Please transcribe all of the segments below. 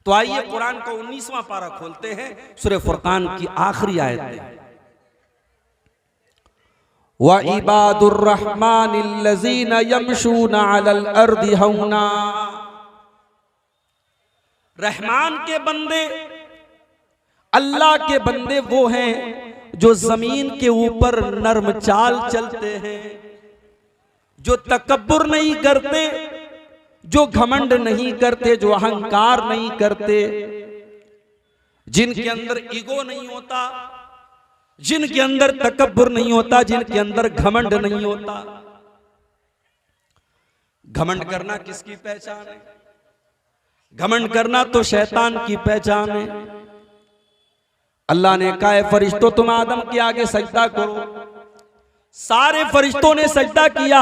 तो आइए कुरान का 19वां पारा खोलते हैं, सूरह फुरकान की आखिरी आयत में। व इबादुर रहमानिल्लज़ीना यमशूना अलल अर्दि हौना। रहमान के बंदे, अल्लाह के बंदे वो हैं जो जमीन के ऊपर नर्म चाल चलते हैं, जो तकब्बुर नहीं करते, जो घमंड नहीं करते, जो अहंकार नहीं करते, जिनके अंदर ईगो नहीं होता, जिनके अंदर तकब्बुर नहीं होता, जिनके अंदर घमंड नहीं होता। घमंड करना किसकी पहचान है? घमंड करना तो शैतान की पहचान है। अल्लाह ने कहा है फरिश्तों तुम आदम के आगे सजदा करो। सारे फरिश्तों ने सजदा किया।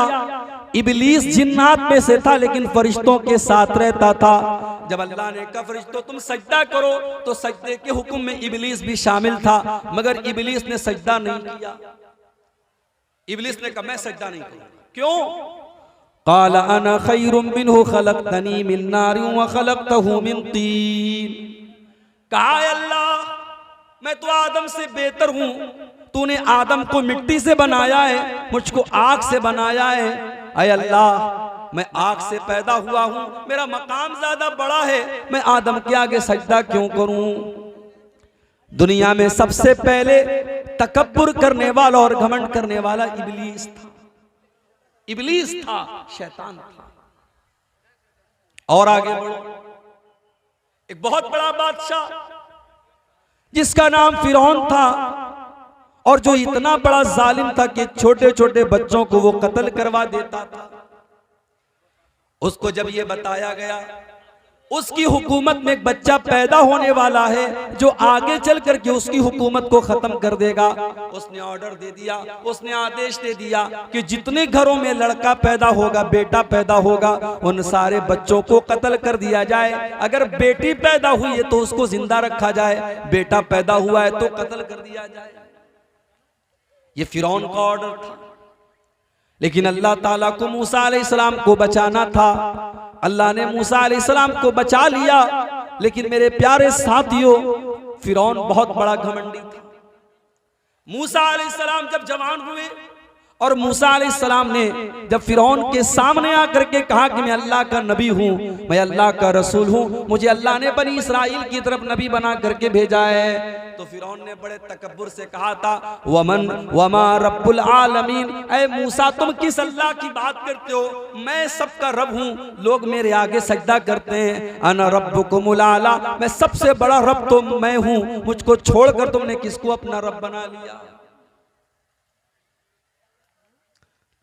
इबलीस जिन्नात में से था लेकिन फरिश्तों के साथ रहता था। जब अल्लाह ने कहा फरिश्तों तुम सजदा करो तो सजदे के हुक्म में इबलीस भी शामिल था, मगर इबलीस ने सजदा नहीं किया। इबलीस ने कहा मैं सजदा नहीं करूंगा। क्यों? क़ाल अना खैरुम मिन्हु खलक़तनी मिन नारिन व खलक़तहु मिन तीन। कहा अल्लाह मैं तो आदम से बेहतर हूं, तूने आदम को मिट्टी से बनाया है, मुझको आग से बनाया है। अय अल्लाह मैं आग से पैदा हुआ हूं, मेरा मकाम ज्यादा बड़ा है, मैं आदम के आगे सजदा क्यों करूं? दुनिया में सबसे पहले तकब्बुर करने वाला और घमंड करने वाला इबलीस था। इबलीस था, शैतान था। और आगे बढ़ो। एक बहुत बड़ा बादशाह जिसका नाम फिरौन था और जो इतना बड़ा जालिम था कि छोटे छोटे बच्चों को वो कत्ल करवा देता था। उसको जब ये बताया गया उसकी हुकूमत में एक बच्चा पैदा होने वाला है जो आगे चल करके उसकी हुकूमत को खत्म कर देगा, उसने ऑर्डर दे दिया, उसने आदेश दे दिया कि जितने घरों में लड़का पैदा होगा, बेटा पैदा होगा, उन सारे बच्चों को कत्ल कर दिया जाए। अगर बेटी पैदा हुई है तो उसको जिंदा रखा जाए, बेटा पैदा हुआ है तो कत्ल कर दिया जाए। ये फिरौन का ऑर्डर था। लेकिन अल्लाह ताला को मूसा अलैहिस्सलाम को बचाना था। अल्लाह ने मूसा अलैहिस्सलाम को बचा लिया। लेकिन मेरे प्यारे साथियों, फिरौन बहुत बड़ा घमंडी था। मूसा अलैहिस्सलाम जब जवान हुए और मूसा अलैहिस्सलाम ने जब फिरौन के सामने आकर के कहा कि मैं अल्लाह का नबी हूं, मैं अल्लाह का रसूल हूं, मुझे अल्लाह ने बनी इसराइल की तरफ नबी बना करके भेजा है, तो फिरौन ने बड़े तकब्बुर से कहा था वमन वमा रब्बुल आलमीन, ऐ मूसा तुम किस अल्लाह की बात करते हो? मैं सबका रब हूं, लोग मेरे आगे सजदा करते हैं। अना रब्बुकुमुल आला, मैं सबसे बड़ा रब तो मैं हूं, मुझको छोड़कर तुमने किसको अपना रब बना लिया?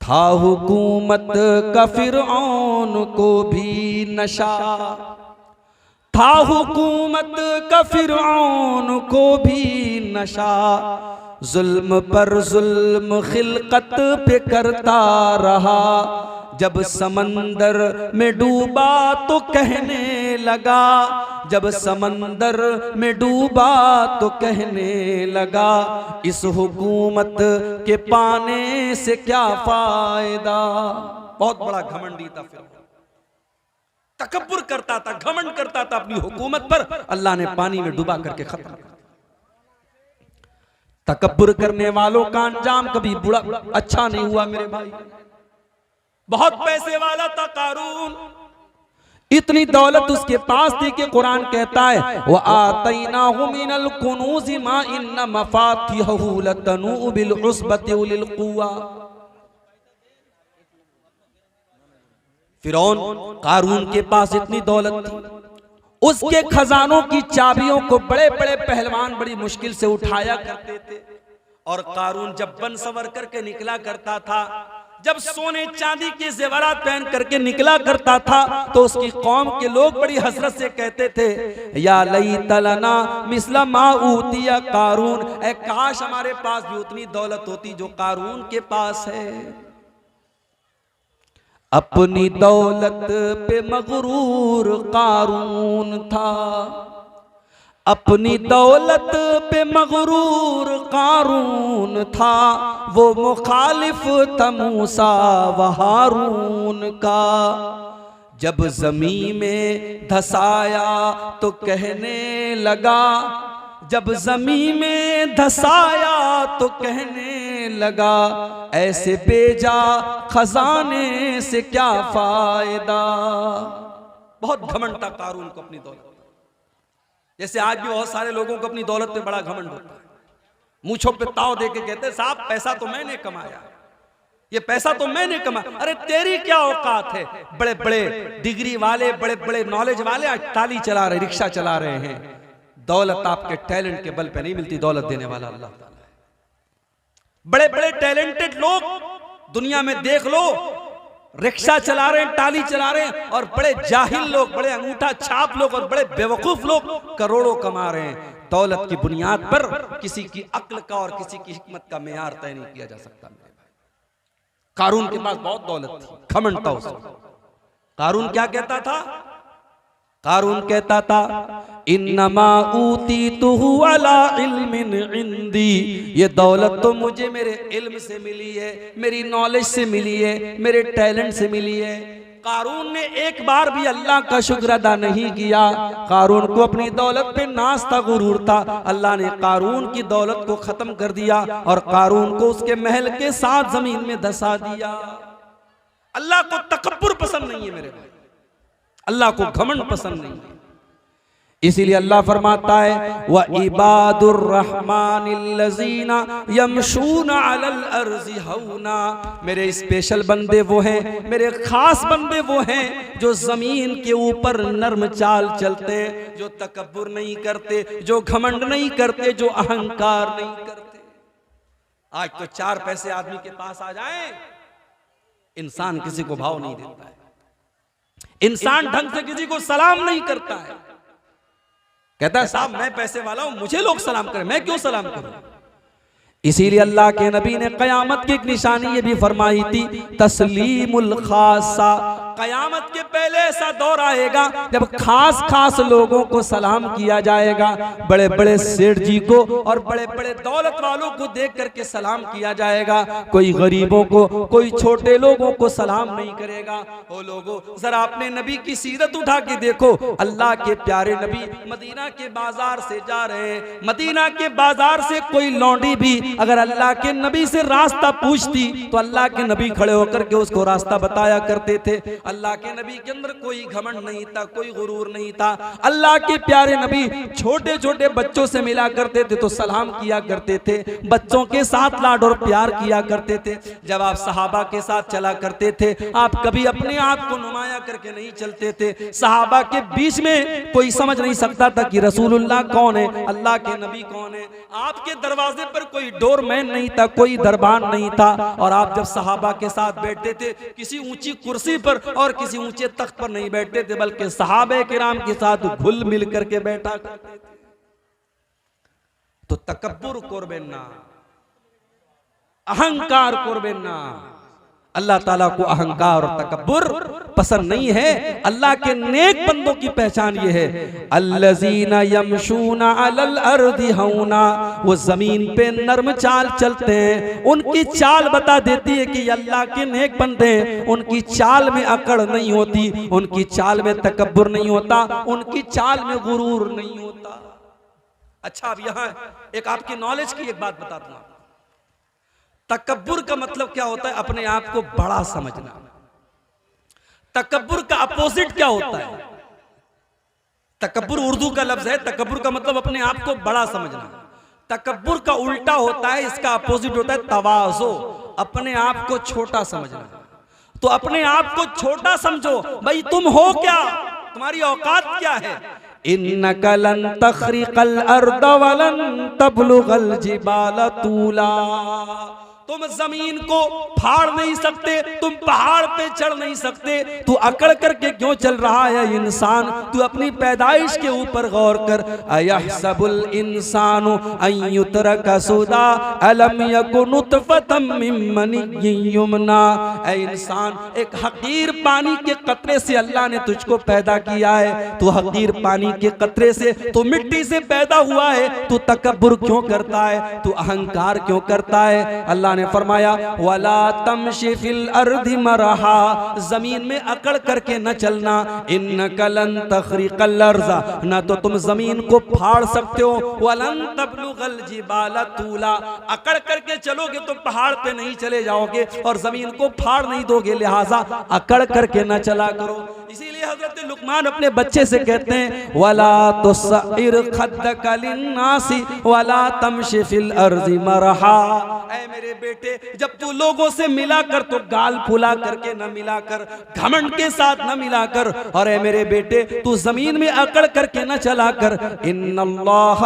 था हुकूमत का फिरऔन को भी नशा, था हुकूमत का फिरऔन को भी नशा, जुल्म पर जुल्म खिलकत पे करता रहा, जब समंदर में डूबा तो कहने लगा, जब समंदर में डूबा तो कहने लगा, इस हुकूमत के पाने से क्या फायदा। बहुत बड़ा घमंडी था फिर, तकब्बुर करता था, घमंड करता था अपनी हुकूमत पर। अल्लाह ने पानी में डुबा करके खत्म कर। तकब्बुर करने वालों का अंजाम कभी बुरा अच्छा नहीं हुआ मेरे भाई। बहुत पैसे वाला था कारून, इतनी दौलत उसके पास थी कि कुरान कहता है व आतैनाहु मिनल कुनूज़ि मा इन्न मफातिहहु लतनू बिल उस्बति उलिल कुव्वा। फिरौन कारून के पास इतनी दौलत थी, उसके खजानों की चाबियों को बड़े बड़े पहलवान बड़ी मुश्किल से उठाया करते थे। और कारून जब बन सवर करके निकला करता था, जब सोने चांदी के जेवरात पहन करके निकला करता था, तो उसकी कौम के लोग बड़ी हसरत से कहते थे या लैता लना मिस्ला मा ऊतिया कारून, ऐ काश हमारे पास भी उतनी दौलत होती जो कारून के पास है। अपनी दौलत पे मगरूर कारून था, अपनी दौलत पे मगरूर कारून था, वो मुखालिफ था मूसा व हारून का। जब ज़मीं में धसाया तो कहने लगा, जब ज़मीं में धसाया तो कहने लगा, ऐसे बेजा खजाने से क्या फायदा। बहुत घमंड था कारून को अपनी दौलत। जैसे आज भी बहुत सारे लोगों को अपनी दौलत पे बड़ा घमंड होता है, मूंछों पे ताव दे के कहते साहब पैसा तो मैंने कमाया, ये पैसा तो मैंने कमाया। अरे तेरी क्या औकात है। बड़े बड़े डिग्री वाले, बड़े बड़े नॉलेज वाले आज टाली चला रहे, रिक्शा चला रहे हैं। दौलत आपके टैलेंट के बल पे नहीं मिलती, दौलत देने वाला अल्लाह ताला है। बड़े बड़े टैलेंटेड लोग दुनिया में देख लो, रिक्शा चला रहे हैं, टाली चला रहे हैं, और बड़े जाहिल लोग, बड़े अंगूठा छाप लोग और बड़े बेवकूफ लोग करोड़ों कमा रहे हैं। दौलत की बुनियाद पर किसी की अक्ल का और किसी की हिकमत का मेयार तय नहीं किया जा सकता। मेरे भाई, कारून के पास बहुत दौलत थी, घमंड था उसको। कारून क्या कहता था? कारून कहता था इन्नमा ऊतीतुहु अला इल्मिन इंदी, ये दौलत तो मुझे मेरे इल्म से मिली है, मेरी नॉलेज से मिली है, मेरे टैलेंट से मिली है। कारून ने एक बार भी अल्लाह का शुक्र अदा नहीं किया। कारून को अपनी दौलत पे नाज था, गुरूर था। अल्लाह ने कारून की दौलत को खत्म कर दिया और कारून को उसके महल के साथ जमीन में धसा दिया। अल्लाह को तकब्बुर पसंद नहीं है मेरे भाई, अल्लाह को घमंड पसंद नहीं है। इसीलिए अल्लाह फरमाता है व इबादुर रहमानिल्लज़ीना यमशूना अलल अर्ज़ि हौना, मेरे स्पेशल बंदे वो हैं, मेरे खास बंदे वो हैं जो जमीन के ऊपर नर्म चाल चलते हैं, जो तकब्बुर नहीं करते, जो घमंड नहीं करते, जो अहंकार नहीं करते। आज तो 4 पैसे आदमी के पास आ जाएं, इंसान किसी को भाव नहीं देता है, इंसान ढंग से किसी को सलाम नहीं करता है। कहता है साहब मैं पैसे वाला हूं, मुझे लोग सलाम करें, मैं क्यों सलाम करूं। इसीलिए अल्लाह के नबी ने कयामत की एक निशानी ये भी फरमाई थी, तस्लीमुल खासा। कयामत के पहले ऐसा दौर आएगा जब खास खास लोगों को सलाम किया जाएगा। बड़े बड़े सेठ जी को और बड़े बड़े दौलत वालों को देख करके सलाम किया जाएगा, कोई गरीबों को, कोई छोटे लोगों को सलाम नहीं करेगा। ओ लोगों, जरा अपने नबी की सीरत उठा के देखो। अल्लाह के प्यारे नबी मदीना के बाजार से जा रहे हैं, मदीना के बाजार से कोई लौंडी भी अगर अल्लाह के नबी से रास्ता पूछती तो अल्लाह के नबी खड़े होकर के उसको रास्ता बताया करते थे। अल्लाह के नबी के अंदर कोई घमंड नहीं था, कोई गुरूर नहीं था। अल्लाह के प्यारे नबी छोटे छोटे बच्चों से मिला करते थे तो सलाम किया करते थे, बच्चों के साथ लाड और प्यार किया करते थे। जब आप सहाबा के साथ चला करते थे, आप कभी अपने आप को नुमाया करके नहीं चलते थे। सहाबा के बीच में कोई समझ नहीं सकता था कि रसूलुल्लाह कौन है, अल्लाह के नबी कौन है। आपके दरवाजे पर कोई डोरमैन नहीं था, कोई दरबान नहीं था। और आप जब सहाबा के साथ बैठते थे, किसी ऊंची कुर्सी पर और किसी ऊंचे तख्त पर नहीं बैठते थे, बल्कि सहाबे किराम के साथ घुल मिल करके बैठा करते थे। तो तकब्बुर करबेन ना, अहंकार करबेन ना। अल्लाह ताला को अहंकार और तकब्बुर पसंद नहीं है। अल्लाह के नेक बंदों की पहचान ये है, अल्लज़ीना यमशूना अलल अर्दि हौना, वो जमीन पे नर्म चाल चलते हैं। उनकी चाल बता देती है कि अल्लाह के नेक बंदे हैं। उनकी चाल में अकड़ नहीं होती, उनकी चाल में तकब्बुर नहीं होता, उनकी चाल में गुरूर नहीं होता। अच्छा, अब यहां एक आपकी नॉलेज की एक बात बता दूं। तकब्बुर का मतलब क्या होता है? अपने आप को बड़ा समझना। तकब्बुर का अपोजिट क्या होता है? तकब्बुर उर्दू का लफ्ज है, तकब्बुर का मतलब अपने आप को बड़ा समझना। तकब्बुर का उल्टा होता है, इसका अपोजिट होता है तवाज़ो, अपने आप को छोटा समझना। तो अपने आप को छोटा समझो, भाई तुम हो क्या, तुम्हारी औकात क्या है। इन्नका लन तखरिकल अर्द वलन तबलुगल जिबाल तूला, तुम जमीन को फाड़ नहीं सकते, तुम पहाड़ पे चढ़ नहीं सकते। तू अकड़ करके क्यों चल रहा है इंसान? तू अपनी पैदाइश के ऊपर गौर कर। अयहसबुल इंसानु अन युतरका सुदा अलम यकुन नुतफतम मिन मनिय्यिन युमना। ऐ इंसान, एक हकीर पानी के कतरे से अल्लाह ने तुझको पैदा किया है। तू हकीर पानी के कतरे से, तू मिट्टी से पैदा हुआ है। तू तकब्बुर क्यों करता है? तू अहंकार क्यों करता है? अल्लाह ने फरमाया वला तमशी फिल अर्दि मरहा, जमीन में अकड़ करके न चलना, इन्नका लन तखरिकल अर्ज़ा, ना तो तुम जमीन को फाड़ सकते हो, वलन तबलुगल जिबाला तूला, अकड़ करके चलोगे तो पहाड़ पे नहीं चले जाओगे और जमीन को फाड़ नहीं दोगे, लिहाजा अकड़ करके न चला करो। इसीलिए हजरत लुकमान अपने बच्चे से कहते हैं वला तुसइर खद्दका लिन्नासी वला तमशी फिल अर्ज़ि मरहा, ऐ मेरे बेटे जब तू लोगों से मिला कर तो गाल फुला करके न मिला कर, घमंड के साथ न मिला कर, और ऐ मेरे बेटे तू जमीन में अकड़ करके न चला कर। इन्नल्लाह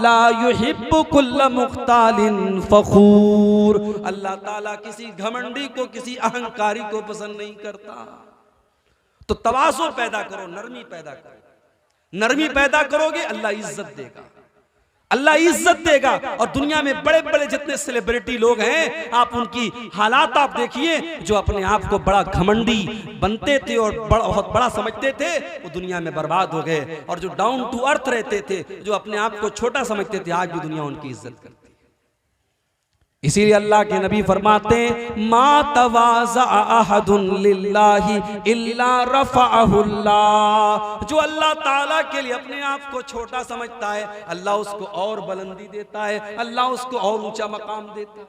ला युहिब्बु कुल्ल मुख्तालिन फखूर, अल्लाह ताला किसी घमंडी को, किसी अहंकारी को पसंद नहीं करता। तो तवाज़ु पैदा करो, नरमी पैदा करो, नरमी पैदा करोगे अल्लाह इज्जत देगा, अल्लाह इज्जत देगा। और दुनिया में बड़े बड़े जितने सेलिब्रिटी लोग हैं, आप उनकी हालात आप देखिए, जो अपने आप को बड़ा घमंडी बनते थे और बहुत बड़ा समझते थे, वो दुनिया में बर्बाद हो गए। और जो डाउन टू अर्थ रहते थे, जो अपने आप को छोटा समझते थे, आज भी दुनिया उनकी इज्जत करती है। इसीलिए अल्लाह के नबी फरमाते हैं मा तवाज़ा अहदुन लिल्लाहि इल्ला रफ़अहुल्लाह, जो अल्लाह ताला के लिए अपने आप को छोटा समझता है, अल्लाह उसको और बुलंदी देता है, अल्लाह उसको और ऊंचा मकाम देता है।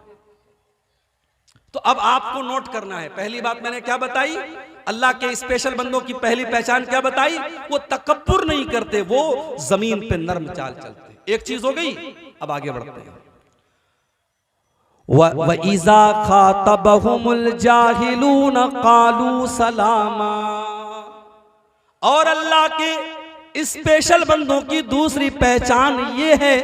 तो अब आपको नोट करना है, पहली बात मैंने क्या बताई, अल्लाह के स्पेशल बंदों की पहली पहचान क्या बताई, वो तकब्बुर नहीं करते, वो जमीन पे नर्म चाल चलते। एक चीज हो गई, अब आगे बढ़ते हैं। व इज़ा खातबहुमुल जाहिलून क़ालू सलामा, और अल्लाह के स्पेशल बंदों की दूसरी पहचान ये है,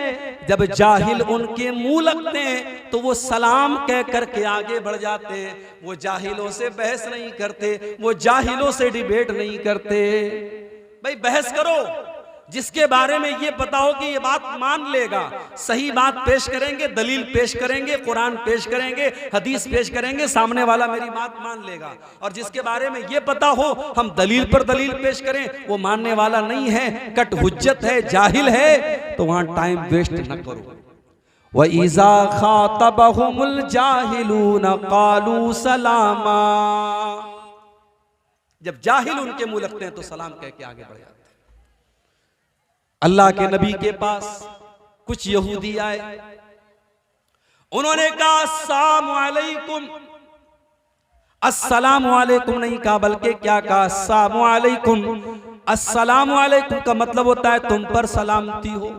जब जाहिल उनके मुंह लगते हैं तो वो सलाम कह करके आगे बढ़ जाते हैं। वो जाहिलों से बहस नहीं करते, वो जाहिलों से डिबेट नहीं करते। भाई बहस करो, जिसके बारे में ये पता हो कि ये बात मान लेगा, सही बात पेश करेंगे, दलील पेश करेंगे, कुरान पेश करेंगे, हदीस पेश करेंगे, सामने वाला मेरी बात मान लेगा। और जिसके बारे में ये पता हो हम दलील पर दलील पेश करें, वो मानने वाला नहीं है, कट हुज्जत है, जाहिल है, तो वहां टाइम वेस्ट न करो। व इज़ा खातबहुमुल जाहिलून क़ालू सलामा, जब जाहिल उनके मुंह लगते हैं तो सलाम कह के आगे बढ़ जाते हैं। अल्लाह के नबी के पास कुछ यहूदी आए, उन्होंने कहा अस्सलामु अलैकुम, अस्सलामु अलैकुम नहीं कहा, बल्कि क्या कहा, अस्सलामु अलैकुम। अस्सलामु अलैकुम का मतलब होता है तुम पर सलामती हो,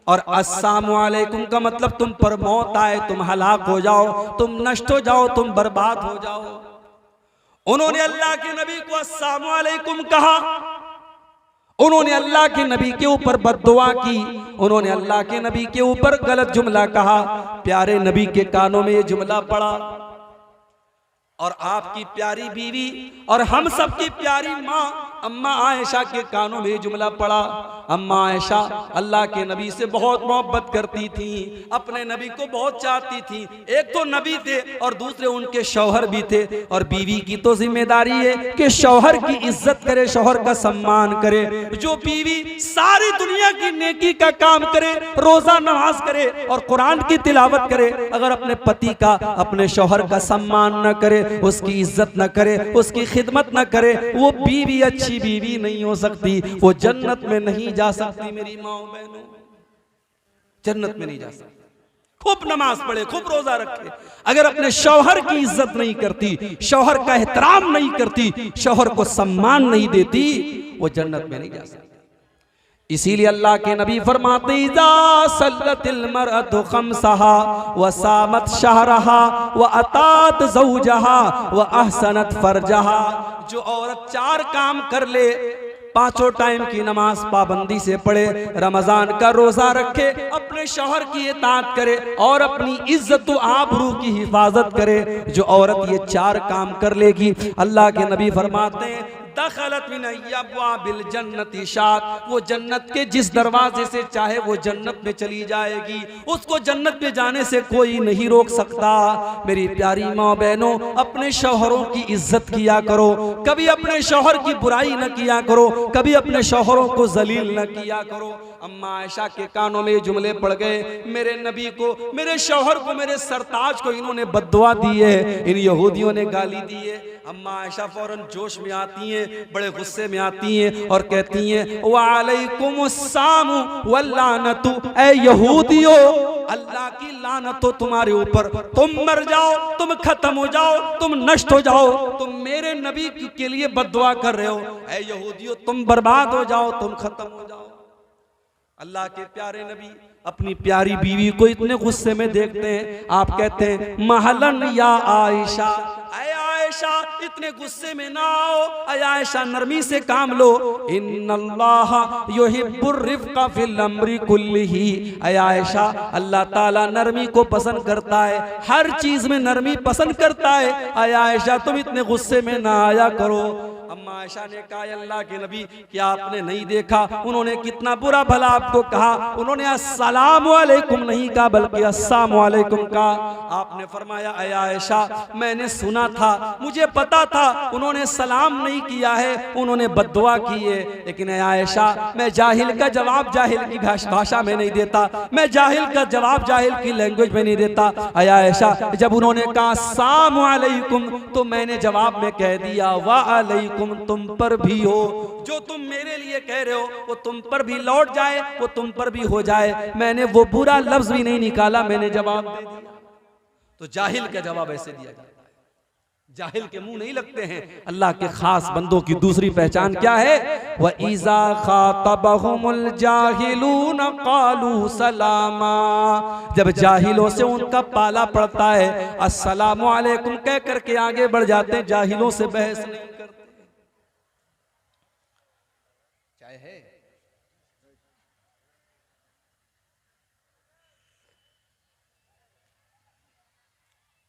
और अस्सलामु अलैकुम का मतलब तुम पर मौत आए, तुम हलाक हो जाओ, तुम नष्ट हो जाओ, तुम बर्बाद हो जाओ। उन्होंने अल्लाह के नबी को अस्सलामु अलैकुम कहा, उन्होंने अल्लाह के नबी के ऊपर बद्दुआ की, उन्होंने अल्लाह के नबी के ऊपर गलत जुमला कहा। प्यारे नबी के कानों में ये जुमला पड़ा, और आपकी प्यारी बीवी और हम सब की प्यारी माँ अम्मा आयशा के कानों में जुमला पड़ा। अम्मा आयशा अल्लाह के नबी से बहुत मोहब्बत करती थी, अपने नबी को बहुत चाहती थी। एक तो नबी थे और दूसरे उनके शौहर भी थे, और बीवी की तो जिम्मेदारी है कि शौहर की इज्जत करे, शौहर का सम्मान करे। जो बीवी सारी दुनिया की नेकी का काम करे, रोजा नमाज करे और कुरान की तिलावत करे, अगर अपने पति का, अपने शौहर का सम्मान न करे, उसकी इज्जत न करे, उसकी खिदमत न करे, वो बीवी अच्छी बीवी नहीं हो सकती, वो जन्नत में नहीं जा सकती। मेरी माँ बहनों, जन्नत में नहीं जा सकती। खूब नमाज पढ़े, खूब रोजा रखे, अगर अपने शौहर की इज्जत नहीं करती, शौहर का एहतराम नहीं करती, शौहर को सम्मान नहीं देती, वो जन्नत में नहीं जा सकती। इसीलिए अल्लाह के नबी फरमाते इज़ा सल्लतिल मरअतु खम्सहा व सामत शहरहा व अतात ज़ौजहा व अहसनत फरजहा, जो औरत चार काम कर ले, पांचों टाइम की नमाज पाबंदी से पढ़े, रमजान का रोजा रखे, अपने शौहर की इताअत करे और अपनी इज्जत व आबरू की हिफाजत करे, जो औरत ये चार काम कर लेगी, अल्लाह के नबी फरमाते हैं दखलत मिन अब्वाबिल जन्नति शात, वो जन्नत के जिस दरवाजे से चाहे वो जन्नत में चली जाएगी, उसको जन्नत में जाने से कोई नहीं रोक सकता। मेरी प्यारी माँ बहनों, अपने शौहरों की इज्जत किया करो, कभी अपने शौहर की बुराई न किया करो, कभी अपने शौहरों को जलील न किया करो। अम्मा आयशा के कानों में जुमले पड़ गए, मेरे नबी को, मेरे शौहर को, मेरे सरताज को इन्होंने बद्दुआ दी है, इन यहूदियों ने गाली दी है। अम्मा आयशा फौरन जोश में आती हैं, बड़े गुस्से में आती हैं और कहती हैं वालैकुमुस्सलाम वल्लानतु, ए यहूदियों, अल्लाह की लानत हो तुम्हारे ऊपर, तुम मर जाओ, तुम खत्म हो जाओ, तुम नष्ट हो जाओ, तुम मेरे नबी के लिए बद्दुआ कर रहे हो। ए यहूदियों, तुम बर्बाद हो जाओ, तुम खत्म हो जाओ। अल्लाह के प्यारे नबी अपनी प्यारी बीवी को इतने गुस्से में देखते हैं, आप कहते हैं महलन या आयशा, ऐ आयशा इतने गुस्से में ना आओ, ऐ आयशा नरमी से काम लो। इन्नल्लाह युहिब्बुर रिफ्का फिल अम्रि कुल्लिही, ऐ आयशा अल्लाह ताला नरमी को पसंद करता है, हर चीज में नरमी पसंद करता है। ऐ आयशा तुम इतने गुस्से में ना आया करो। अम्मा आयशा ने कहा अल्लाह के नबी, क्या आपने नहीं देखा उन्होंने कितना बुरा भला आपको कहा? उन्होंने अस्सलामु अलैकुम नहीं कहा बल्कि अस्सलामु अलैकुम कहा। आपने फरमाया ऐ आयशा मैंने सुना था, मुझे पता था उन्होंने सलाम नहीं किया है, उन्होंने बद्दुआ की है, लेकिन ऐ आयशा मैं जाहिल का जवाब जाहिल की भाषा में नहीं देता, मैं जाहिल का जवाब जाहिल की लैंग्वेज में नहीं देता। ऐ आयशा जब उन्होंने कहा अस्सलामु अलैकुम तो मैंने जवाब में कह दिया वा अलैकुम, तुम पर भी हो, जो तुम मेरे लिए कह रहे हो वो तुम पर भी लौट जाए, वो तुम पर भी हो जाए। मैंने वो बुरा लफ्ज भी नहीं निकाला, मैंने जवाब दे दिया। तो जाहिल का जवाब ऐसे दिया जाता है, जाहिल के मुंह नहीं लगते हैं। अल्लाह के खास बंदों की दूसरी पहचान क्या है? व इज़ा खातबहुमुल जाहिलून क़ालू सलामा, जब जाहिलों से उनका पाला पड़ता है अस्सलामु अलैकुम कह करके आगे बढ़ जाते हैं, जाहिलों से बहस नहीं करते। है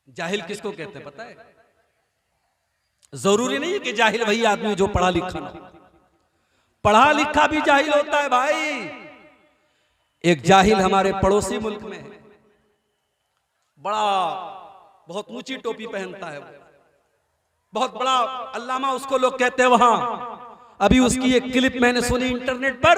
जाहिल किसको कहते हैं पता है? जरूरी नहीं है कि जाहिल वही आदमी जो पढ़ा लिखा ना, पढ़ा लिखा भी जाहिल होता है भाई। एक जाहिल हमारे पड़ोसी मुल्क में है, बड़ा बहुत ऊंची टोपी पहनता है, बहुत बड़ा अल्लामा उसको लोग कहते हैं वहां। अभी उसकी एक क्लिप मैंने सुनी इंटरनेट पर,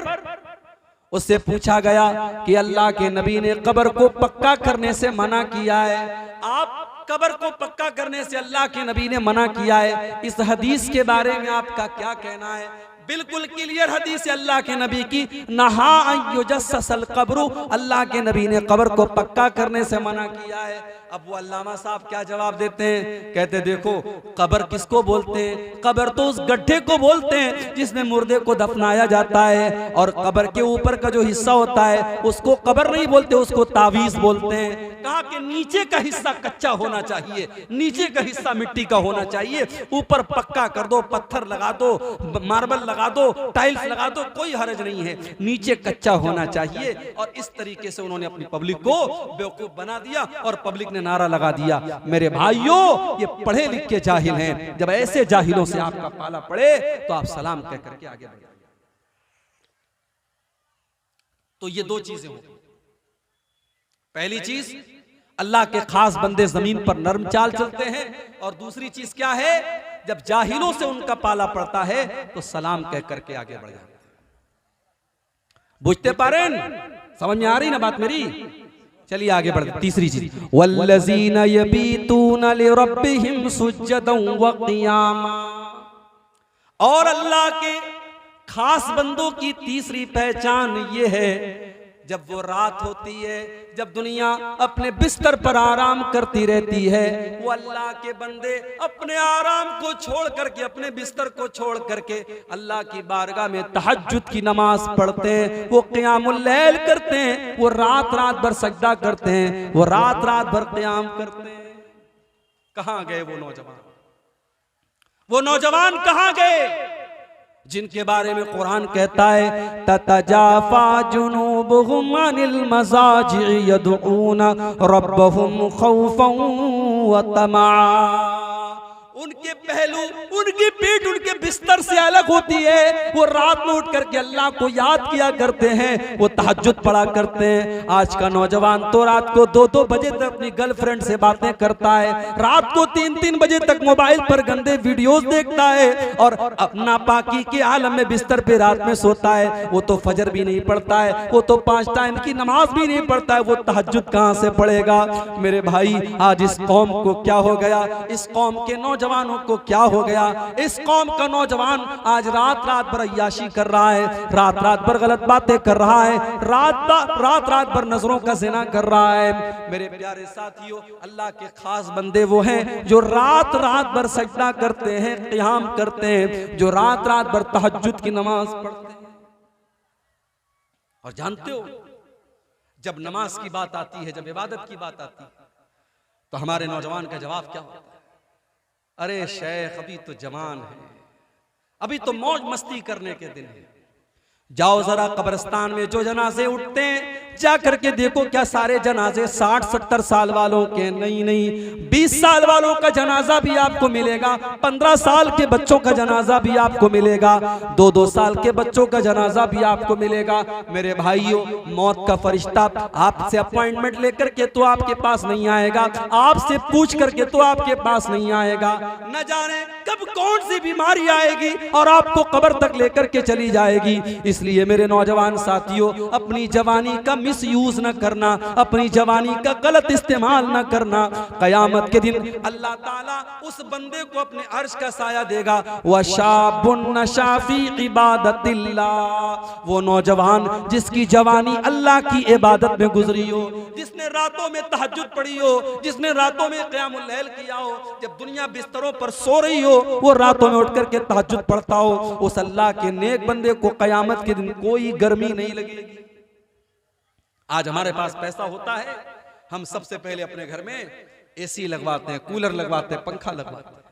उससे पूछा गया कि अल्लाह के नबी ने कब्र को पक्का करने से मना किया है, आप कब्र को पक्का करने से अल्लाह के नबी ने मना किया है, इस हदीस के बारे में आपका क्या कहना है? बिल्कुल क्लियर हदीस है अल्लाह के नबी की, नहा अन युजस्ससल कब्र, अल्लाह के नबी ने कब्र को पक्का करने से मना किया है। अब वो अल्लामा साहब क्या जवाब देते हैं? कहते देखो कब्र किसको बोलते हैं? कब्र तो उस गड्ढे को बोलते हैं जिसमें मुर्दे को दफनाया जाता है, और कब्र के ऊपर का जो हिस्सा होता है उसको कब्र नहीं बोलते, उसको तावीज बोलते हैं। कहा कि नीचे का हिस्सा कच्चा होना चाहिए, नीचे का हिस्सा मिट्टी का होना चाहिए, ऊपर पक्का कर दो, पत्थर लगा दो, मार्बल लगा दो, टाइल्स लगा दो, कोई हर्ज नहीं है, नीचे कच्चा होना चाहिए। और इस तरीके से उन्होंने अपनी पब्लिक को बेवकूफ बना दिया और पब्लिक ने नारा लगा दिया। मेरे भाइयों ये पढ़े लिखे जाहिल हैं, जब ऐसे जाहिलों से आपका पाला पड़े तो आप सलाम कह करके आगे बढ़े। तो ये दो चीजें होंगी। पहली चीज अल्लाह के खास बंदे जमीन पर नरम चाल चलते हैं, और दूसरी चीज क्या है? जब जाहिलों से उनका पाला पड़ता है तो सलाम कह करके आगे बढ़ जाते हैं। बुझते पारेन? समझ में आ रही ना बात मेरी? चलिए आगे बढ़ते। तीसरी चीज वल्लज़ीना यबीतूना लिरब्बिहिम सुज्जदन व क़ियामा, और अल्लाह के खास बंदों की तीसरी पहचान ये है, जब वो रात होती है, जब दुनिया अपने बिस्तर पर आराम करती रहती है, वो अल्लाह के बंदे अपने आराम को छोड़ करके, अपने बिस्तर को छोड़ करके अल्लाह की बारगाह में तहज्जुद की नमाज पढ़ते हैं, वो क़ियामुल लैल करते हैं, वो रात रात भर सजदा करते हैं, वो रात रात भर क़ियाम करते हैं। कहां गए वो नौजवान? वो नौजवान कहां गए जिनके बारे में कुरान कहता है ततजाफा जुनूबुहुम अनिल मज़ाजि'i यदऊना रब्बहुम खौफन व तमआ। उनके पहलू, उनकी पीठ, उनके बिस्तर से अलग होती है। वो रात में उठ करके अल्लाह को याद किया करते हैं, वो तहज्जुद पढ़ा करते हैं। आज का नौजवान तो रात को 2-2 बजे तक अपनी गर्लफ्रेंड से बातें करता है, रात को 3-3 बजे तक मोबाइल पर गंदे वीडियोस देखता है और अपना पाकी के आलम में बिस्तर पे रात में सोता है। वो तो फजर भी नहीं पढ़ता है, वो तो 5 टाइम की नमाज भी नहीं पढ़ता है, वो तहज्जुद कहां से पढ़ेगा? मेरे भाई, आज इस कौम को क्या हो गया, इस कौम के नौजवानों को क्या हो गया? इस कौम का नौजवान आज रात रात भर अय्याशी कर रहा है, रात रात भर गलत बातें कर रहा है, रात भर नजरों का ज़िना कर रहा है। मेरे प्यारे साथियों, अल्लाह के खास बंदे वो हैं जो रात रात भर सजदा करते हैं, क़ियाम करते हैं, जो रात रात भर तहज्जुद की नमाज पढ़ते हैं। और जानते हो, जब नमाज की बात आती है, जब इबादत की बात आती है, तो हमारे नौजवान का जवाब क्या होता है? अरे शेख, अभी तो जवान है, अभी तो मौज मस्ती करने के दिन है। जाओ जरा कब्रिस्तान में जो जनाजे उठते हैं, जा करके देखो, क्या सारे जनाजे 60-70 साल वालों के? नहीं, 20 साल वालों का जनाजा भी आपको मिलेगा, 15 साल के बच्चों का जनाजा भी आपको मिलेगा, 2-2 साल के बच्चों का जनाजा भी आपको मिलेगा। मेरे भाइयों, मौत का फरिश्ता आपसे अपॉइंटमेंट लेकर के तो आपके पास नहीं आएगा, आपसे पूछ करके तो आपके पास नहीं आएगा। न जाने कब कौन सी बीमारी आएगी और आपको कब्र तक लेकर के चली जाएगी। इसलिए मेरे नौजवान साथियों, अपनी जवानी का मिस यूज न करना, अपनी जवानी का गलत इस्तेमाल न करना। कयामत के दिन अल्लाह ताला उस बंदे को अपने अर्श का साया देगा, वशाबुन नशा फी इबादतिल्लाह, वो नौजवान जिसकी जवानी अल्लाह की इबादत में गुजरी हो, जिसने रातों में तहज्जुद पढ़ी हो, जिसने रातों में क़यामुल लैल किया हो, जब दुनिया बिस्तरों पर सो रही हो वो रातों में उठ करके तहज्जुद पढ़ता हो, उस अल्लाह के नेक बंदे को कयामत के दिन कोई गर्मी नहीं लगेगी। आज हमारे पास पैसा होता है, हम सबसे पहले अपने घर में एसी लगवाते हैं, कूलर लगवाते हैं, पंखा लगवाते हैं।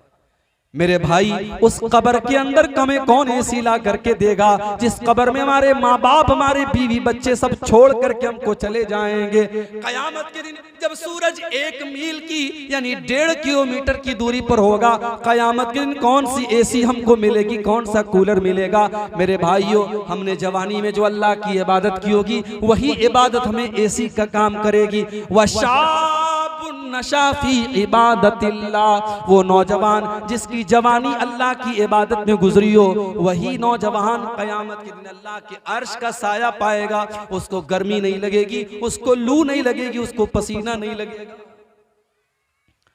मेरे भाई, उस कब्र के अंदर कमें कौन एसी ला करके देगा, जिस कब्र में हमारे माँ बाप, हमारे बीवी बच्चे सब छोड़ करके हमको चले जाएंगे। कयामत के दिन जब सूरज 1 मील की यानी 1.5 किलोमीटर की दूरी पर होगा, कयामत के दिन कौन सी एसी हमको मिलेगी, कौन सा कूलर मिलेगा? मेरे भाइयों, हमने जवानी में जो अल्लाह की इबादत की होगी, वही इबादत हमें एसी का काम करेगी। वशाबुन नशा फी इबादतिल्लाह, वो नौजवान जिसकी जवानी अल्लाह की इबादत में गुजरी हो, वही नौजवान कयामत के दिन अल्लाह के अर्श का साया पाएगा। उसको गर्मी नहीं लगेगी, उसको लू नहीं लगेगी, उसको पसीना नहीं लगेगा।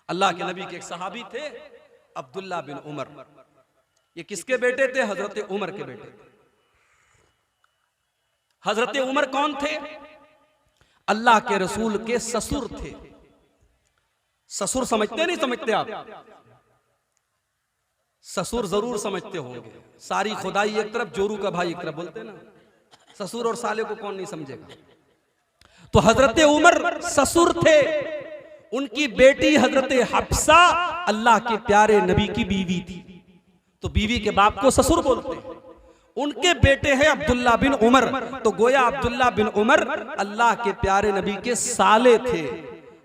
अल्लाह के नबी के एक सहाबी थे, अब्दुल्ला बिन उमर। ये किसके बेटे थे? हजरत उमर के बेटे थे। हजरत उमर कौन थे? अल्लाह के रसूल के ससुर थे। ससुर समझते नहीं समझते आप? ससुर जरूर समझते होंगे। सारी खुदाई एक तरफ, जोरू का भाई एक तरफ, बोलते ना। ससुर और साले को कौन नहीं समझेगा? तो हजरत उमर ससुर थे, उनकी बेटी हजरत हफ्सा अल्लाह के प्यारे नबी की बीवी थी, तो बीवी के बाप को ससुर बोलते हैं। उनके बेटे हैं अब्दुल्ला बिन उमर, तो गोया अब्दुल्ला बिन उमर अल्लाह के प्यारे नबी के साले थे।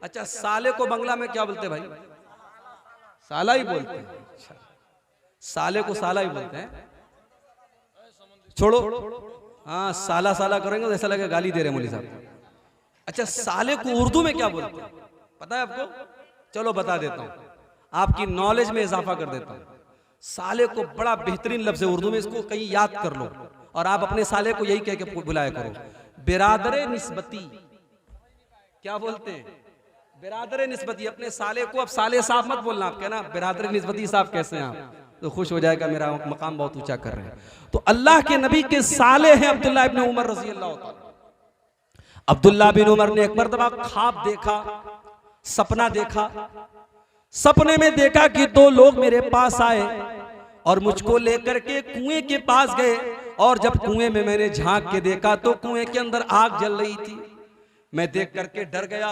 अच्छा, साले को बंगला में क्या बोलते भाई? साला ही बोलते हैं। अच्छा, साले को साला ही बोलते हैं। छोड़ो, हाँ, साला साला करेंगे तो ऐसा लगेगा गाली दे रहे मौलवी साहब। अच्छा, साले को उर्दू में क्या बोलते हैं पता है आपको? चलो बता देता हूं, आपकी नॉलेज में इजाफा कर देता हूं। साले को बड़ा बेहतरीन लफ्ज है उर्दू में, इसको कहीं याद कर लो और आप अपने साले को यही कह के बुलाया करो, बिरादरे निस्बती। क्या बोलते हैं? बिरादरे निस्बती। अपने साले को अब साले साहब मत बोलना, आप कहना बिरादरे निस्बती साहब कैसे हैं आप, तो खुश हो जाएगा, मेरा मकाम बहुत ऊंचा कर रहे हैं। तो अल्लाह के नबी के साले हैं अब्दुल्ला इब्न उमर रजी अल्लाह तआला। अब्दुल्ला बिन उमर ने एक मर्तबा ख्वाब देखा, सपना देखा। सपने में देखा कि 2 लोग मेरे पास आए और मुझको लेकर के कुएं के पास गए, और जब कुएं में मैंने झांक के देखा तो कुएं के अंदर आग जल रही थी। मैं देख करके डर गया।